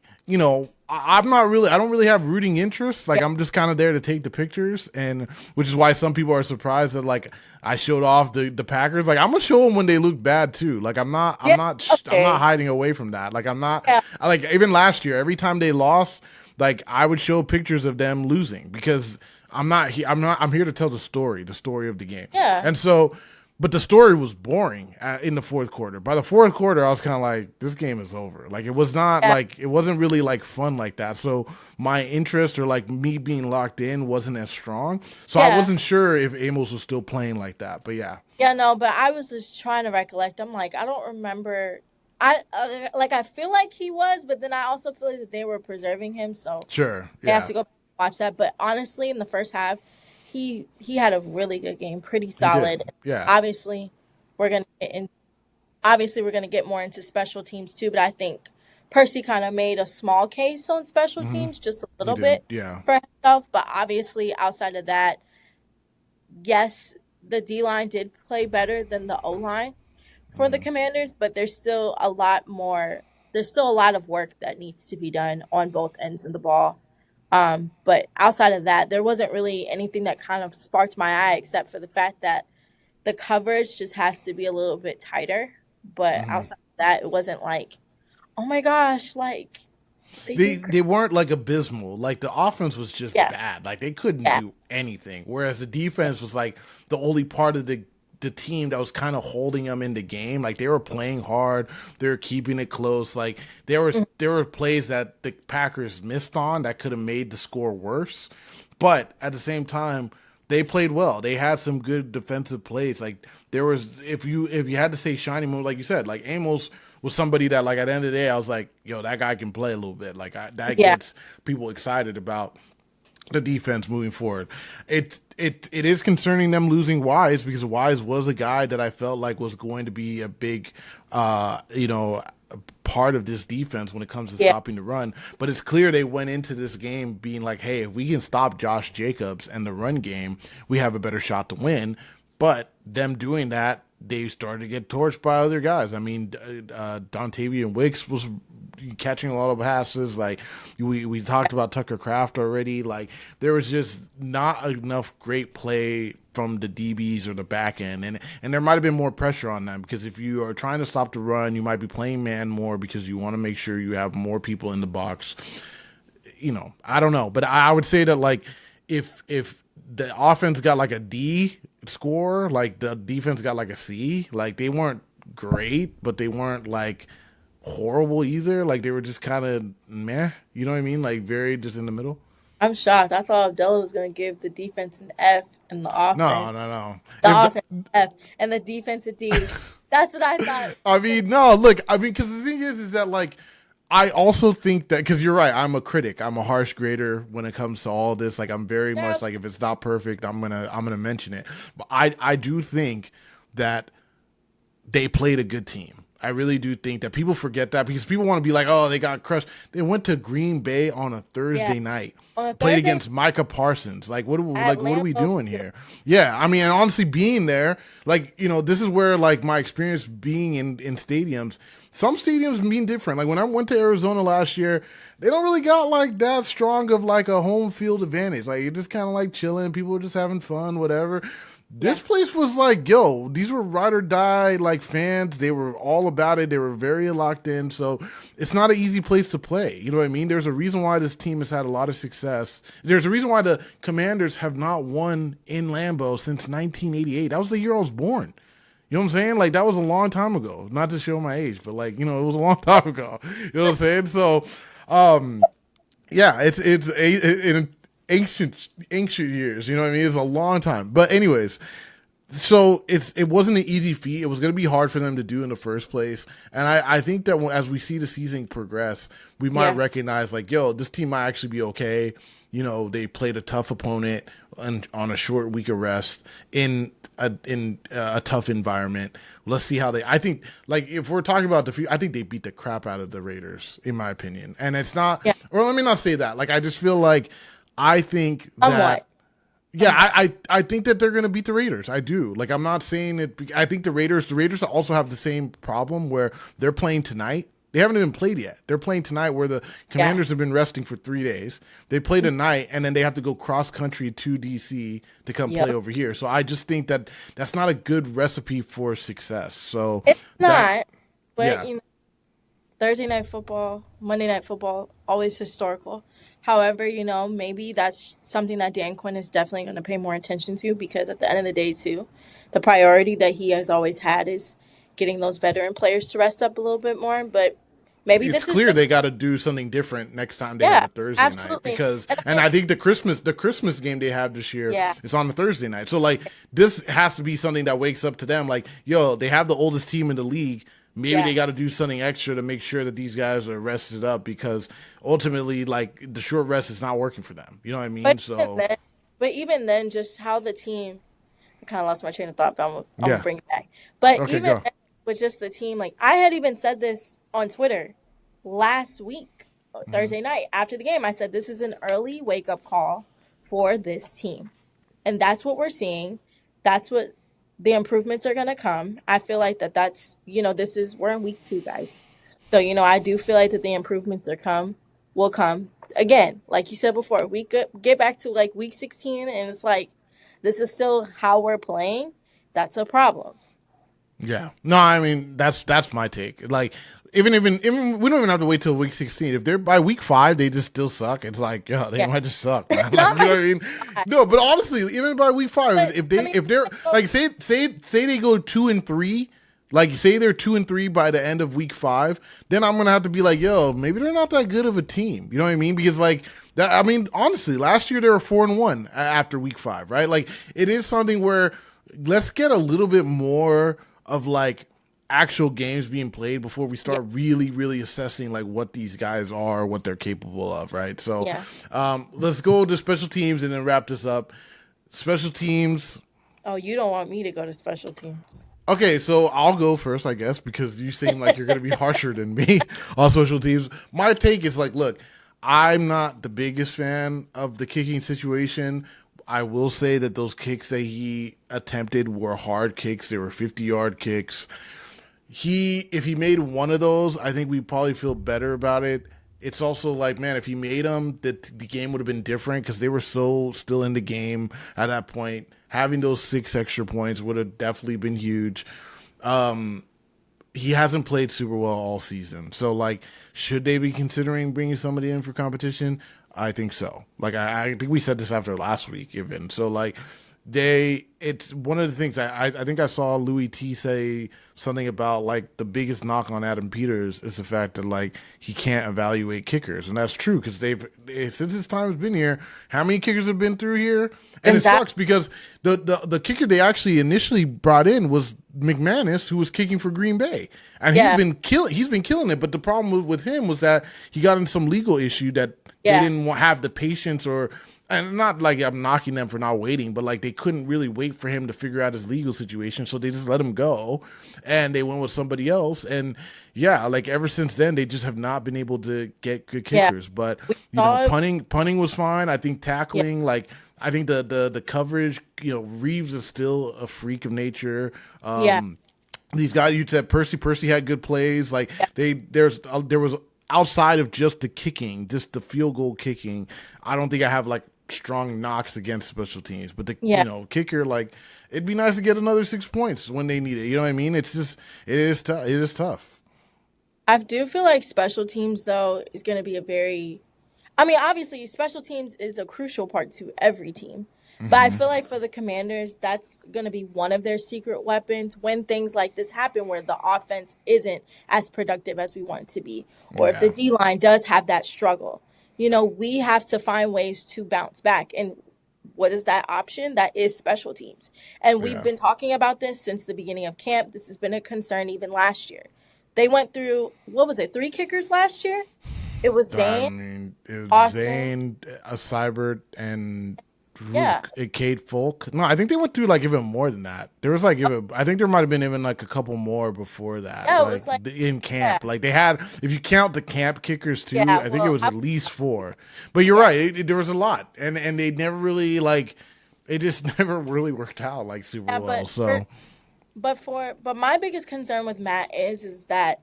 Speaker 1: I don't really have rooting interest. Like I'm just kind of there to take the pictures, and which is why some people are surprised that like I showed off the Packers. Like I'm gonna show them when they look bad too. Like I'm not hiding away from that. Like I'm not like even last year, every time they lost, like I would show pictures of them losing because I'm here to tell the story of the game.
Speaker 2: Yeah.
Speaker 1: And so. But the story was boring in the fourth quarter. By the fourth quarter, I was kind of like, this game is over. Like, it was not like, it wasn't really like fun like that. So my interest or like me being locked in wasn't as strong. So I wasn't sure if Amos was still playing like that. But yeah.
Speaker 2: Yeah, no, but I was just trying to recollect. I'm like, I don't remember. I feel like he was, but then I also feel like that they were preserving him. So
Speaker 1: Sure.
Speaker 2: I have to go watch that. But honestly, in the first half, he had a really good game, pretty solid.
Speaker 1: Yeah.
Speaker 2: Obviously, we're gonna get more into special teams too. But I think Percy kind of made a small case on special teams, just a little bit for himself. But obviously, outside of that, yes, the D line did play better than the O line for the Commanders, but there's still a lot more. There's still a lot of work that needs to be done on both ends of the ball. But outside of that, there wasn't really anything that kind of sparked my eye except for the fact that the coverage just has to be a little bit tighter. But outside of that, it wasn't like, oh my gosh, like
Speaker 1: they weren't like abysmal. Like the offense was just bad. Like they couldn't do anything. Whereas the defense was like the only part of the team that was kind of holding them in the game. Like they were playing hard, they were keeping it close. Like there were plays that the Packers missed on that could have made the score worse. But at the same time, they played well. They had some good defensive plays. Like there was, if you had to say shiny moment, like you said, like Amos was somebody that like at the end of the day, I was like, yo, that guy can play a little bit. Like that gets people excited about the defense moving forward. It is concerning them losing Wise, because Wise was a guy that I felt like was going to be a big, part of this defense when it comes to stopping the run. But it's clear they went into this game being like, hey, if we can stop Josh Jacobs and the run game, we have a better shot to win. But them doing that, they started to get torched by other guys. I mean, Dontavian Wicks was catching a lot of passes. Like we talked about Tucker Kraft already. Like there was just not enough great play from the DBs or the back end, and there might have been more pressure on them because if you are trying to stop the run, you might be playing man more because you want to make sure you have more people in the box. I don't know, but I would say that like if the offense got like a D score, like the defense got like a C, like they weren't great, but they weren't like horrible either. Like they were just kind of meh. You know what I mean? Like very just in the middle.
Speaker 2: I'm shocked. I thought Abdullah was going to give the defense an F and the
Speaker 1: No,
Speaker 2: offense,
Speaker 1: no, no.
Speaker 2: the
Speaker 1: If
Speaker 2: offense an F, and the defense a D. That's what I thought.
Speaker 1: I mean, no, look, I mean, because the thing is that like, I also think that because you're right, I'm a critic, I'm a harsh grader when it comes to all this. Like, I'm very
Speaker 2: Yeah,
Speaker 1: much like, if it's not perfect, I'm gonna mention it. But I do think that they played a good team. I really do think that people forget that because people want to be like, oh, they got crushed. They went to Green Bay on a
Speaker 2: yeah.
Speaker 1: Thursday night,
Speaker 2: On a
Speaker 1: played
Speaker 2: Thursday
Speaker 1: against Micah Parsons. Like, what
Speaker 2: at
Speaker 1: are we
Speaker 2: Lambeau
Speaker 1: doing
Speaker 2: Field.
Speaker 1: here? Yeah, I mean, and honestly, being there, like, this is where like my experience being in stadiums. Some stadiums mean different. Like when I went to Arizona last year, they don't really got like that strong of like a home field advantage. Like you're just kind of like chilling, people are just having fun, whatever.
Speaker 2: Yeah.
Speaker 1: This place was like, yo, these were ride or die like fans. They were all about it. They were very locked in. So it's not an easy place to play. You know what I mean? There's a reason why this team has had a lot of success. There's a reason why the Commanders have not won in Lambeau since 1988. That was the year I was born. You know what I'm saying? Like that was a long time ago. Not to show my age, but like, it was a long time ago. You know what I'm saying? So, yeah, it's in ancient years. You know what I mean? It's a long time. But anyways, so it wasn't an easy feat. It was going to be hard for them to do in the first place. And I think that as we see the season progress, we might
Speaker 2: Yeah.
Speaker 1: recognize like, yo, this team might actually be okay. They played a tough opponent on a short week of rest in a tough environment. Let's see how I think, like, if we're talking about I think they beat the crap out of the Raiders, in my opinion. And it's not,
Speaker 2: Yeah.
Speaker 1: or let me not say that. Like, I just feel like, I think
Speaker 2: Somewhat.
Speaker 1: that, yeah, I think that they're going to beat the Raiders. I do. Like, I'm not saying it. I think the Raiders also have the same problem where they're playing tonight. They haven't even played yet. They're playing tonight where the Commanders have been resting for 3 days. They play tonight, and then they have to go cross-country to D.C. to come
Speaker 2: Yep.
Speaker 1: play over here. So I just think that that's not a good recipe for success. So
Speaker 2: It's
Speaker 1: that-
Speaker 2: not, but
Speaker 1: yeah.
Speaker 2: Thursday night football, Monday night football, always historical. However, maybe that's something that Dan Quinn is definitely going to pay more attention to because at the end of the day, too, the priority that he has always had is getting those veteran players to rest up a little bit more. But maybe
Speaker 1: It's
Speaker 2: this
Speaker 1: clear
Speaker 2: is
Speaker 1: they
Speaker 2: just,
Speaker 1: got to do something different next time they have
Speaker 2: yeah,
Speaker 1: a Thursday night
Speaker 2: absolutely.
Speaker 1: because,
Speaker 2: And
Speaker 1: and I think the Christmas game they have this year
Speaker 2: yeah,
Speaker 1: is on the Thursday night. So like this has to be something that wakes up to them. Like, yo, they have the oldest team in the league. Maybe
Speaker 2: yeah.
Speaker 1: they got to do something extra to make sure that these guys are rested up because ultimately, like the short rest is not working for them. You know what I mean?
Speaker 2: But even
Speaker 1: So
Speaker 2: then, but even then, just how the team, I kind of lost my train of thought, but I'm gonna
Speaker 1: yeah,
Speaker 2: bring it back. But
Speaker 1: okay,
Speaker 2: even
Speaker 1: go.
Speaker 2: then, with just the team, like I had even said this on Twitter last week,
Speaker 1: Mhm.
Speaker 2: Thursday night after the game. I said this is an early wake up call for this team, and that's what we're seeing. That's what the improvements are going to come. I feel like that's we're in week 2, guys. So I do feel like that the improvements will come again. Like you said before, we could get back to like week 16, and it's like this is still how we're playing. That's a problem.
Speaker 1: Yeah. No, I mean that's my take. Like even we don't even have to wait till week 16. If they're by week 5, they just still suck. It's like, yeah, they
Speaker 2: Yeah,
Speaker 1: might just suck, man. Like,
Speaker 2: not
Speaker 1: you know
Speaker 2: by
Speaker 1: what I mean? No, but honestly, even by week 5,
Speaker 2: but
Speaker 1: if
Speaker 2: I mean,
Speaker 1: they're like say they go 2-3, like say they're 2-3 by the end of week 5, then I'm gonna have to be like, yo, maybe they're not that good of a team. You know what I mean? Because like that, I mean, honestly, last year they were 4-1 after week 5, right? Like it is something where let's get a little bit more of like actual games being played before we
Speaker 2: yeah,
Speaker 1: start really, really assessing like what these guys are, what they're capable of, right? So
Speaker 2: yeah.
Speaker 1: let's go to special teams and then wrap this up. Special teams.
Speaker 2: Oh, you don't want me to go to special teams.
Speaker 1: Okay, so I'll go first, I guess, because you seem like you're going to be harsher than me on special teams. My take is like, look, I'm not the biggest fan of the kicking situation. I will say that those kicks that he attempted were hard kicks. They were 50-yard kicks. if he made one of those, I think we probably feel better about it. It's also like, man, if he made them, the game would have been different because they were so still in the game at that point. Having those 6 extra points would have definitely been huge. He hasn't played super well all season, so like, should they be considering bringing somebody in for competition? I think so. Like, I think we said this after last week, even. So like, it's one of the things I think I saw Louis T say something about like the biggest knock on Adam Peters is the fact that like he can't evaluate kickers, and that's true because since his time has been here, how many kickers have been through here, and it sucks because the kicker they actually initially brought in was McManus, who was kicking for Green Bay, and he's been killing it. But the problem with him was that he got in some legal issue that they didn't have the patience or. And not like I'm knocking them for not waiting, but like they couldn't really wait for him to figure out his legal situation, so they just let him go, and they went with somebody else. And yeah, like ever since then, they just have not been able to get good kickers. But punting was fine. I think tackling, like I think the coverage, Reeves is still a freak of nature. These guys, you said Percy had good plays. Like there was outside of just the kicking, just the field goal kicking. I don't think I have like strong knocks against special teams, but the kicker, like it'd be nice to get another 6 points when they need it. You know what I mean? It's just it is tough. It is tough.
Speaker 2: I do feel like special teams though is going to be obviously special teams is a crucial part to every team. But I feel like for the Commanders, that's going to be one of their secret weapons when things like this happen where the offense isn't as productive as we want it to be. Or if the D-line does have that struggle. We have to find ways to bounce back. And what is that option? That is special teams. And we've been talking about this since the beginning of camp. This has been a concern even last year. They went through, 3 kickers last year? It was Zane,
Speaker 1: it was
Speaker 2: Austin.
Speaker 1: Zane, Seibert, and Cade Folk. No, I think they went through like even more than that. There was like I think there might have been even like a couple more before that.
Speaker 2: Yeah, it was like
Speaker 1: in camp. Like they had, if you count the camp kickers too, I think it was at least 4. But you're right, there was a lot, and they never really it just never really worked out like super well.
Speaker 2: But my biggest concern with Matt is that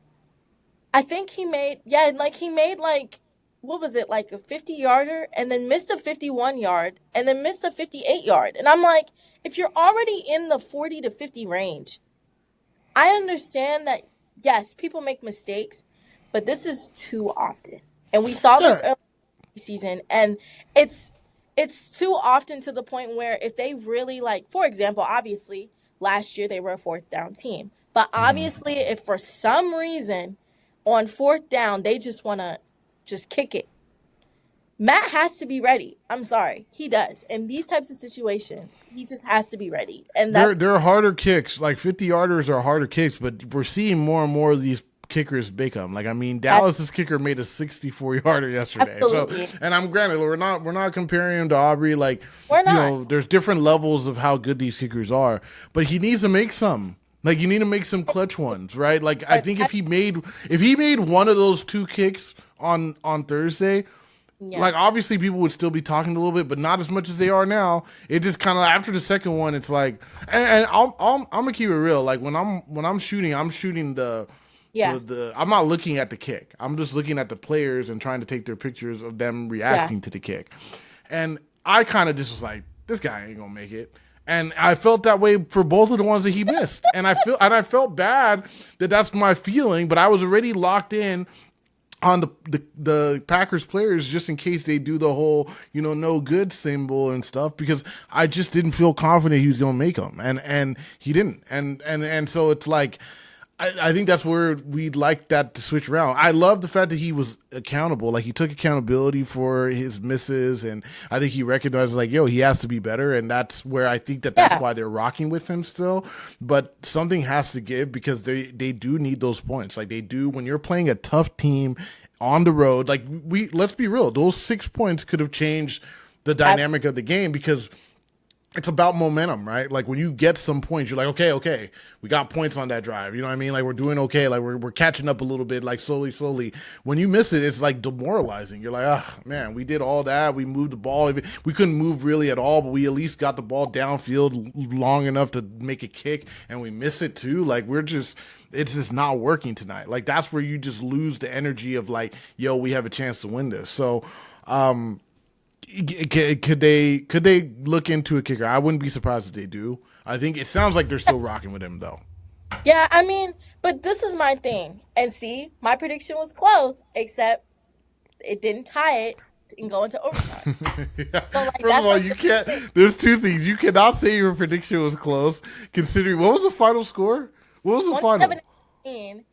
Speaker 2: I think he made what was it, like a 50-yarder, and then missed a 51-yard, and then missed a 58-yard. And I'm like, if you're already in the 40 to 50 range, I understand that, yes, people make mistakes, but this is too often. And we saw this early season, and it's too often to the point where if they really, for example, obviously, last year they were a 4th down team. But obviously, if for some reason on 4th down they just want to just kick it, Matt has to be ready. I'm sorry, he does. In these types of situations, he just has to be ready. And
Speaker 1: they're harder kicks. Like 50-yarders are harder kicks, but we're seeing more and more of these kickers make them. Like, I mean, Dallas's kicker made a 64-yarder yesterday.
Speaker 2: Absolutely.
Speaker 1: So, and I'm granted, we're not comparing him to Aubrey. Like,
Speaker 2: we're not.
Speaker 1: There's different levels of how good these kickers are, but he needs to make some. Like, you need to make some clutch ones, right? Like, I think if he made one of those 2 kicks on Thursday, like obviously people would still be talking a little bit, but not as much as they are now. It just kind of after the second one, it's like, and I'm gonna keep it real. Like when I'm shooting, the I'm not looking at the kick. I'm just looking at the players and trying to take their pictures of them reacting to the kick. And I kind of just was like, this guy ain't gonna make it. And I felt that way for both of the ones that he missed. And I felt bad that that's my feeling, but I was already locked in on the Packers players just in case they do the whole, no good symbol and stuff, because I just didn't feel confident he was going to make them. And he didn't. And so it's like, I think that's where we'd like that to switch around. I love the fact that he was accountable. Like, he took accountability for his misses, and I think he recognized, like, he has to be better, and that's where I think that's why they're rocking with him still. But something has to give because they do need those points. Like, they do when you're playing a tough team on the road. Like, let's be real. Those 6 points could have changed the dynamic of the game because it's about momentum, right? Like when you get some points, you're like, okay, we got points on that drive. You know what I mean? Like we're doing okay. Like we're catching up a little bit, like slowly. When you miss it, it's like demoralizing. You're like, oh man, we did all that. We moved the ball. We couldn't move really at all, but we at least got the ball downfield long enough to make a kick, and we miss it too. Like it's just not working tonight. Like that's where you just lose the energy of like, yo, we have a chance to win this. So, could they look into a kicker? I wouldn't be surprised if they do. I think it sounds like they're still rocking with him though.
Speaker 2: Yeah, I mean, but this is my thing. And see, my prediction was close, except it didn't tie it and go into overtime.
Speaker 1: Yeah.
Speaker 2: So like
Speaker 1: First of all, you can't. There's two things. You cannot say your prediction was close, considering what was the final score. What was the final?
Speaker 2: 27-18.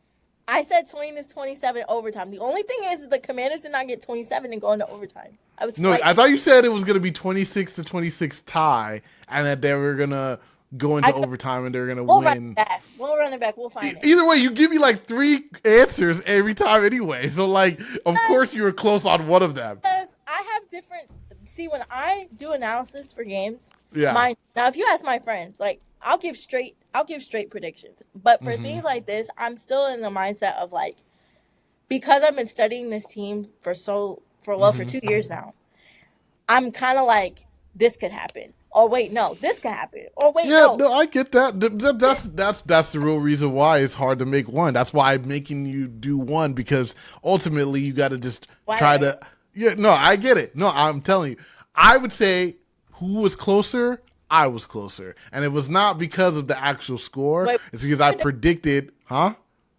Speaker 2: I said 20-27 overtime. The only thing is the Commanders did not get 27 and go into overtime.
Speaker 1: I thought you said it was going to be 26-26 tie, and that they were going to go into overtime and they're going to win.
Speaker 2: We'll run it back. We'll find it.
Speaker 1: Either way, you give me like 3 answers every time anyway. So like, of course you were close on one of them.
Speaker 2: Because I have different. See, when I do analysis for games,
Speaker 1: yeah.
Speaker 2: Now if you ask my friends, like I'll give straight predictions. But for things like this, I'm still in the mindset of like, because I've been studying this team for 2 years now, I'm kind of like, this could happen. Or wait, no, this could happen. Or wait,
Speaker 1: no, I get that. That's the real reason why it's hard to make one. That's why I'm making you do one, because ultimately you got to just try to. Yeah, no, I get it. No, I'm telling you, I would say who was closer. I was closer, and it was not because of the actual score. It's because I predicted. Huh?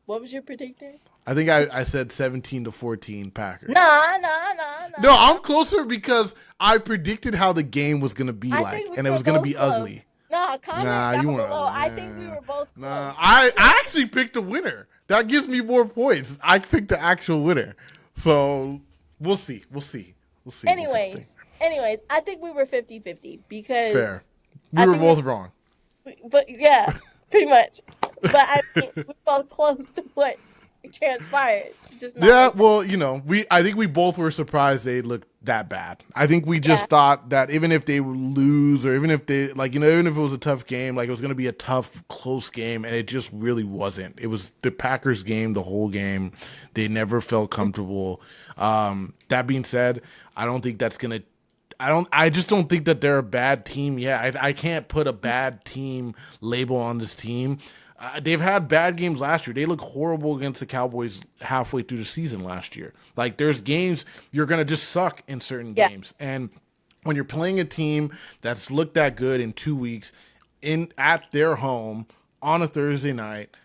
Speaker 2: What was your predicting?
Speaker 1: I think I said 17-14 Packers.
Speaker 2: No.
Speaker 1: No, I'm closer because I predicted how the game was gonna be like, and it was gonna be
Speaker 2: close.
Speaker 1: ugly.
Speaker 2: No, comment down below. I think we were both close.
Speaker 1: Nah, I actually picked a winner. That gives me more points. I picked the actual winner. So we'll see.
Speaker 2: Anyways, I think we were 50-50 because
Speaker 1: fair. We were both wrong.
Speaker 2: But yeah, pretty much. But I mean, we were both close to what transpired. Just not
Speaker 1: yeah, well, I think we both were surprised they looked that bad. I think we just thought that even if they lose, or even if they even if it was a tough game, like it was going to be a tough, close game, and it just really wasn't. It was the Packers game, the whole game. They never felt comfortable. That being said, I don't think that's going to. I just don't think that they're a bad team. Yeah, I can't put a bad team label on this team. They've had bad games last year. They look horrible against the Cowboys halfway through the season last year. Like, there's games you're going to just suck in certain games. And when you're playing a team that's looked that good in 2 weeks at their home on a Thursday night,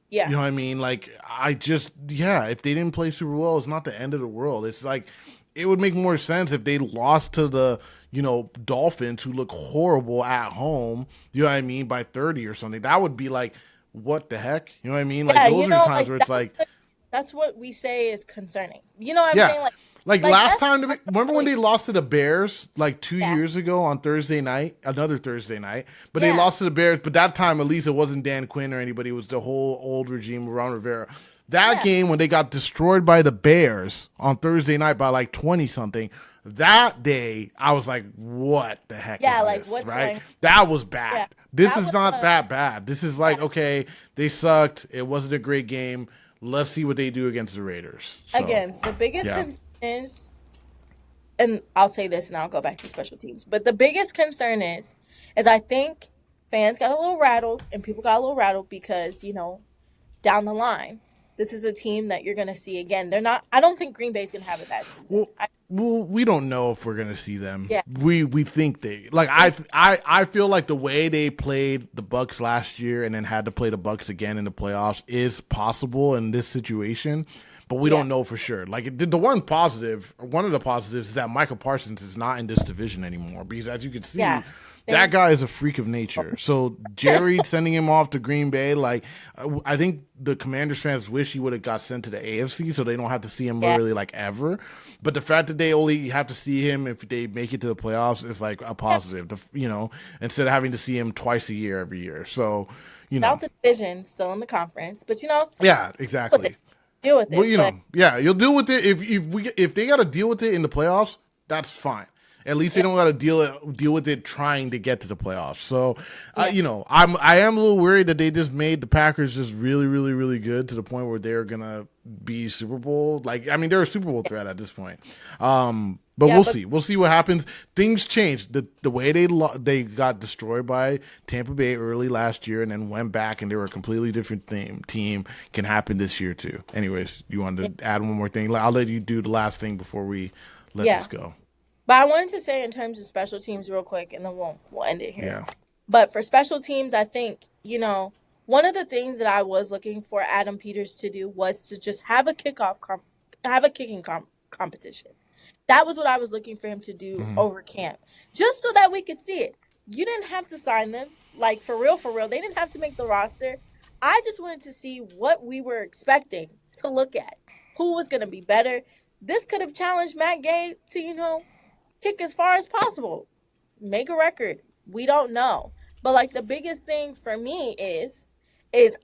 Speaker 1: you know what I mean? Like, if they didn't play super well, it's not the end of the world. It's like, it would make more sense if they lost to the, Dolphins, who look horrible at home, you know what I mean, by 30 or something. That would be like, what the heck? You know what I mean? Like, those are the times where it's like...
Speaker 2: That's what we say is concerning. You know what I'm saying?
Speaker 1: Like last time, remember when they lost to the Bears, like 2 years ago on another Thursday night, but they lost to the Bears, but that time, at least it wasn't Dan Quinn or anybody, it was the whole old regime around Reveiw. That game, when they got destroyed by the Bears on Thursday night by like 20-something, that day, I was like, what the heck is this,
Speaker 2: what's
Speaker 1: right?
Speaker 2: going...
Speaker 1: That was bad.
Speaker 2: Yeah.
Speaker 1: This is not that bad. This is like, okay, they sucked. It wasn't a great game. Let's see what they do against the Raiders. So,
Speaker 2: again, the biggest concern is, and I'll say this and I'll go back to special teams, but the biggest concern is I think fans got a little rattled and people got a little rattled because, down the line, this is a team that you're going to see again. I don't think Green Bay's going to have a bad season.
Speaker 1: Well, we don't know if we're going to see them.
Speaker 2: Yeah.
Speaker 1: We think they, like, I feel like the way they played the Bucks last year and then had to play the Bucks again in the playoffs is possible in this situation, but we don't know for sure. Like, one of the positives is that Michael Parsons is not in this division anymore, because as you can see, that guy is a freak of nature. So Jerry sending him off to Green Bay, like, I think the Commanders fans wish he would have got sent to the AFC so they don't have to see him really, like, ever. But the fact that they only have to see him if they make it to the playoffs is like a positive, instead of having to see him twice a year every year. So,
Speaker 2: Without the division, still in the conference, but
Speaker 1: yeah, exactly.
Speaker 2: Deal with it.
Speaker 1: Well, you'll deal with it if they got to deal with it in the playoffs. That's fine. At least they
Speaker 2: Yeah.
Speaker 1: don't got to deal with it trying to get to the playoffs. So,
Speaker 2: Yeah.
Speaker 1: I am a little worried that they just made the Packers just really, really, really good to the point where they're gonna be Super Bowl. Like, I mean, they're a Super Bowl threat at this point. But
Speaker 2: Yeah,
Speaker 1: we'll
Speaker 2: but
Speaker 1: see. We'll see what happens. Things changed. The way they got destroyed by Tampa Bay early last year and then went back and they were a completely different team can happen this year too. Anyways, you wanted to add one more thing? I'll let you do the last thing before we let
Speaker 2: yeah.
Speaker 1: this go.
Speaker 2: But I wanted to say in terms of special teams real quick, and then we'll end it here.
Speaker 1: Yeah.
Speaker 2: But for special teams, I think one of the things that I was looking for Adam Peters to do was to just have a have a kicking competition. That was what I was looking for him to do
Speaker 1: Mm-hmm.
Speaker 2: over camp, just so that we could see it. You didn't have to sign them, like for real, for real. They didn't have to make the roster. I just wanted to see what we were expecting to look at, who was going to be better. This could have challenged Matt Gay to kick as far as possible, make a record. We don't know, but like the biggest thing for me is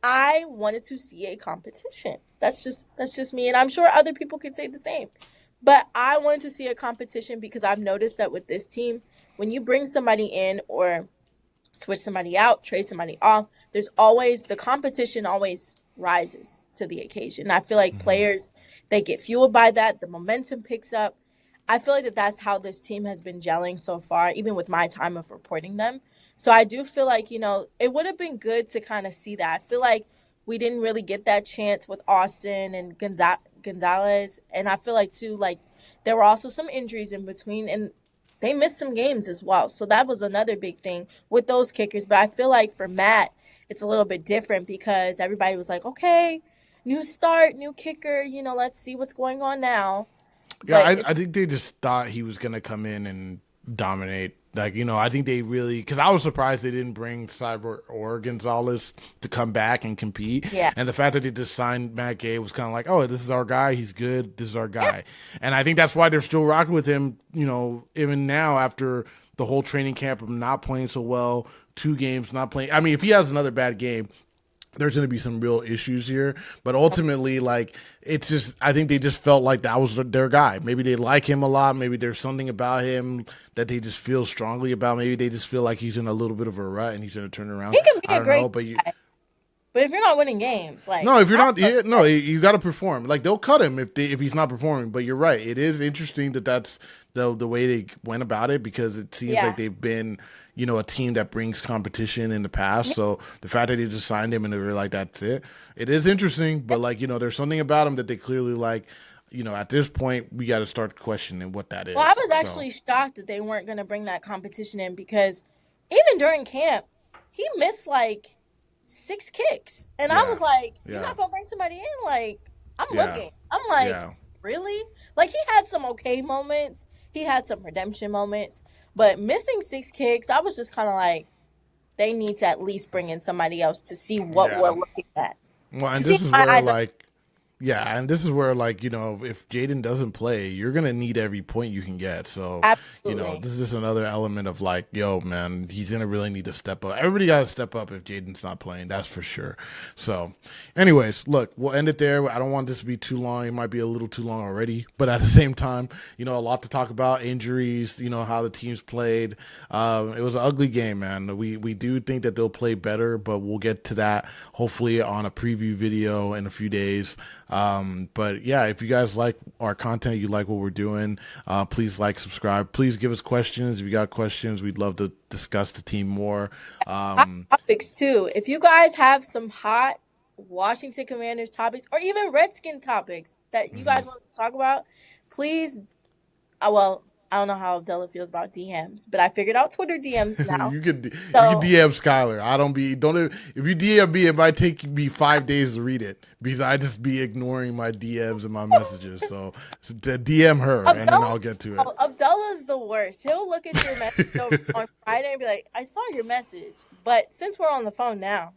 Speaker 2: I wanted to see a competition. That's just me, and I'm sure other people could say the same. But I wanted to see a competition because I've noticed that with this team, when you bring somebody in or switch somebody out, trade somebody off, there's always the competition always rises to the occasion. And I feel like
Speaker 1: Mm-hmm.
Speaker 2: players, they get fueled by that, the momentum picks up. I feel like that's how this team has been gelling so far, even with my time of reporting them. So I do feel like, it would have been good to kind of see that. I feel like we didn't really get that chance with Austin and Gonzalez. And I feel like, too, like there were also some injuries in between and they missed some games as well. So that was another big thing with those kickers. But I feel like for Matt, it's a little bit different because everybody was like, okay, new start, new kicker, let's see what's going on now.
Speaker 1: Yeah,
Speaker 2: But
Speaker 1: I think they just thought he was gonna come in and dominate. Like, I think they really, because I was surprised they didn't bring Cyber or Gonzalez to come back and compete.
Speaker 2: yeah.
Speaker 1: And the fact that they just signed Matt Gay was kind of like, oh, this is our guy. He's good. This is our guy. And I think that's why they're still rocking with him, even now after the whole training camp of not playing so well, 2 games not playing. I mean, if he has another bad game, there's going to be some real issues here. But ultimately, like, it's just, I think they just felt like that was their guy. Maybe they like him a lot. Maybe there's something about him that they just feel strongly about. Maybe they just feel like he's in a little bit of a rut and he's going to turn around.
Speaker 2: He can be
Speaker 1: I
Speaker 2: a
Speaker 1: don't know,
Speaker 2: great
Speaker 1: but
Speaker 2: guy. But if you're not winning games, like
Speaker 1: no, if you're
Speaker 2: I
Speaker 1: not,
Speaker 2: don't
Speaker 1: no, you got to perform. Like, they'll cut him if he's not performing. But you're right. It is interesting that that's the way they went about it because it seems
Speaker 2: yeah.
Speaker 1: like they've been, a team that brings competition in the past. So the fact that they just signed him and they were like, that's it. It is interesting, but like, there's something about him that they clearly like. At this point, we got to start questioning what that is.
Speaker 2: Well, I was
Speaker 1: So,
Speaker 2: actually shocked that they weren't going to bring that competition in because even during camp, he missed like 6 kicks. And I
Speaker 1: yeah,
Speaker 2: was like, you're
Speaker 1: yeah,
Speaker 2: not going to bring somebody in? Like, I'm
Speaker 1: yeah,
Speaker 2: looking. I'm like,
Speaker 1: yeah.
Speaker 2: really? Like, he had some okay moments. He had some redemption moments. But missing 6 kicks, I was just kind of like, they need to at least bring in somebody else to see what we're
Speaker 1: Yeah.
Speaker 2: looking at.
Speaker 1: Well, and
Speaker 2: To see
Speaker 1: this is
Speaker 2: my
Speaker 1: where
Speaker 2: eyes are
Speaker 1: like yeah, and this is where like, if Jayden doesn't play, you're gonna need every point you can get. So,
Speaker 2: absolutely.
Speaker 1: this is just another element of like, yo, man, he's gonna really need to step up. Everybody gotta step up if Jayden's not playing, that's for sure. So, anyways, look, we'll end it there. I don't want this to be too long. It might be a little too long already, but at the same time, a lot to talk about. Injuries, how the teams played. It was an ugly game, man. We do think that they'll play better, but we'll get to that hopefully on a preview video in a few days. But yeah, if you guys like our content, you like what we're doing, please like, subscribe, please give us questions. If you got questions, we'd love to discuss the team more.
Speaker 2: Hot topics too. If you guys have some hot Washington Commanders topics or even Redskin topics that you guys want us to talk about, please. Well, I don't know how Abdullah feels about DMs, but I figured out Twitter DMs now.
Speaker 1: You can
Speaker 2: So
Speaker 1: DM Skylar. If you DM me, it might take me 5 days to read it because I just be ignoring my DMs and my messages. So to DM her and then I'll get to it.
Speaker 2: Abdullah's the worst. He'll look at your message on Friday and be like, "I saw your message," but since we're on the phone now,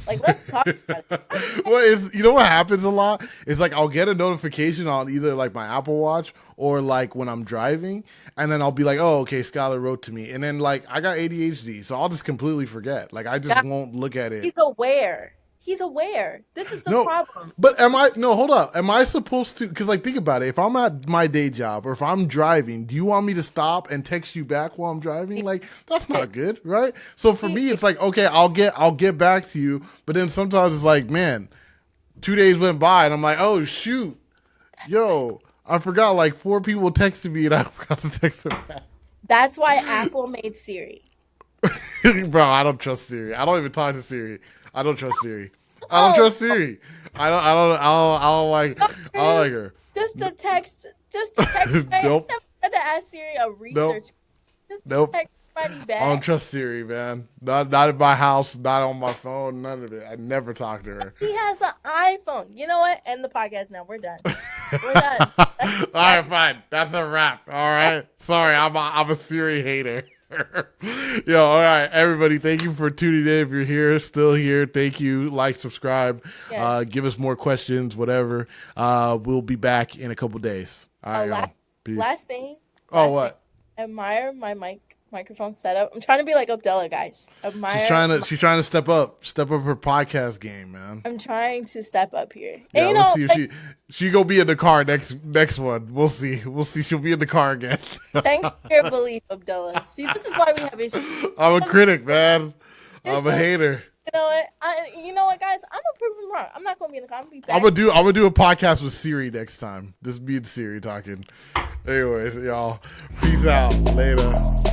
Speaker 2: like let's talk about it.
Speaker 1: Well, you know what happens a lot? It's like I'll get a notification on either like my Apple Watch or like when I'm driving, and then I'll be like, "Oh, okay, Skylar wrote to me," and then like I got ADHD, so I'll just completely forget. Like I just won't look at it.
Speaker 2: He's aware. He's aware. This is the
Speaker 1: No,
Speaker 2: problem.
Speaker 1: but hold up. Am I supposed to, because like think about it. If I'm at my day job or if I'm driving, do you want me to stop and text you back while I'm driving? Like, that's not good, right? So for me, it's like, okay, I'll get back to you. But then sometimes it's like, man, 2 days went by and I'm like, oh shoot. Yo, I forgot like 4 people texted me and I forgot to text them back.
Speaker 2: That's why Apple made Siri.
Speaker 1: Bro, I don't trust Siri. I don't even talk to Siri. I don't trust Siri. I don't trust Siri. I don't like her.
Speaker 2: Just to text
Speaker 1: Nope.
Speaker 2: I had to ask Siri a research. Just to
Speaker 1: Nope.
Speaker 2: text somebody back.
Speaker 1: I don't trust Siri, man. Not in my house, not on my phone, none of it. I never talk to her.
Speaker 2: He has an iPhone. You know what? End the podcast now. We're done. We're done.
Speaker 1: All right, fine. That's a wrap. All right. Sorry, I'm a Siri hater. Yo, all right, everybody. Thank you for tuning in. If you're here, still here, thank you. Like, subscribe.
Speaker 2: Yes.
Speaker 1: Give us more questions, whatever. We'll be back in a couple days. All right, y'all. Peace.
Speaker 2: Last thing.
Speaker 1: What?
Speaker 2: Admire my microphone setup. I'm trying to be like Abdullah, guys. Admire.
Speaker 1: She's trying to step up her podcast game, man.
Speaker 2: I'm trying to step up here.
Speaker 1: Yeah,
Speaker 2: and
Speaker 1: let's see if she gonna be in the car next one. We'll see. She'll be in the car again.
Speaker 2: Thanks for your belief, Abdullah. See, this is why we have issues.
Speaker 1: I'm a critic, man. I'm a hater.
Speaker 2: You know what, guys? I'm gonna prove him wrong. I'm not gonna be in the car. I'm gonna be back.
Speaker 1: I'm gonna do a podcast with Siri next time. This is me and Siri talking. Anyways, y'all. Peace out. Later.